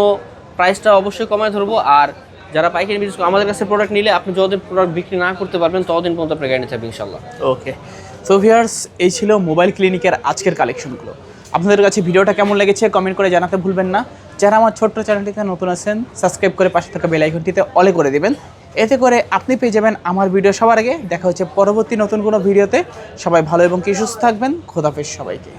প্রাইসটা অবশ্যই কমায় ধরবো। আর যারা পাইকারি বিজনেস আমাদের কাছে প্রোডাক্ট নিলে আপনি যতদিন প্রোডাক্ট বিক্রি না করতে পারবেন ততদিন পর্যন্ত আপনার গ্যারান্টি থাকবে ইনশাল্লাহ। ওকে, সো ভিউয়ার্স, এই ছিল মোবাইল ক্লিনিকের আজকের কালেকশনগুলো। আপনাদের কাছে ভিডিওটা কেমন লেগেছে কমেন্ট করে জানাতে ভুলবেন না। যারা আমার ছোট্ট চ্যানেলটিতে নতুন আছেন সাবস্ক্রাইব করে পাশে থাকা বেল আইকনটিতে অলে করে দিবেন, এতে করে আপনি পেয়ে যাবেন আমার ভিডিও সবার আগে। দেখা হচ্ছে পরবর্তী নতুন কোনো ভিডিওতে। সবাই ভালো এবং কি সুস্থ থাকবেন। খোদাফেজ সবাইকে।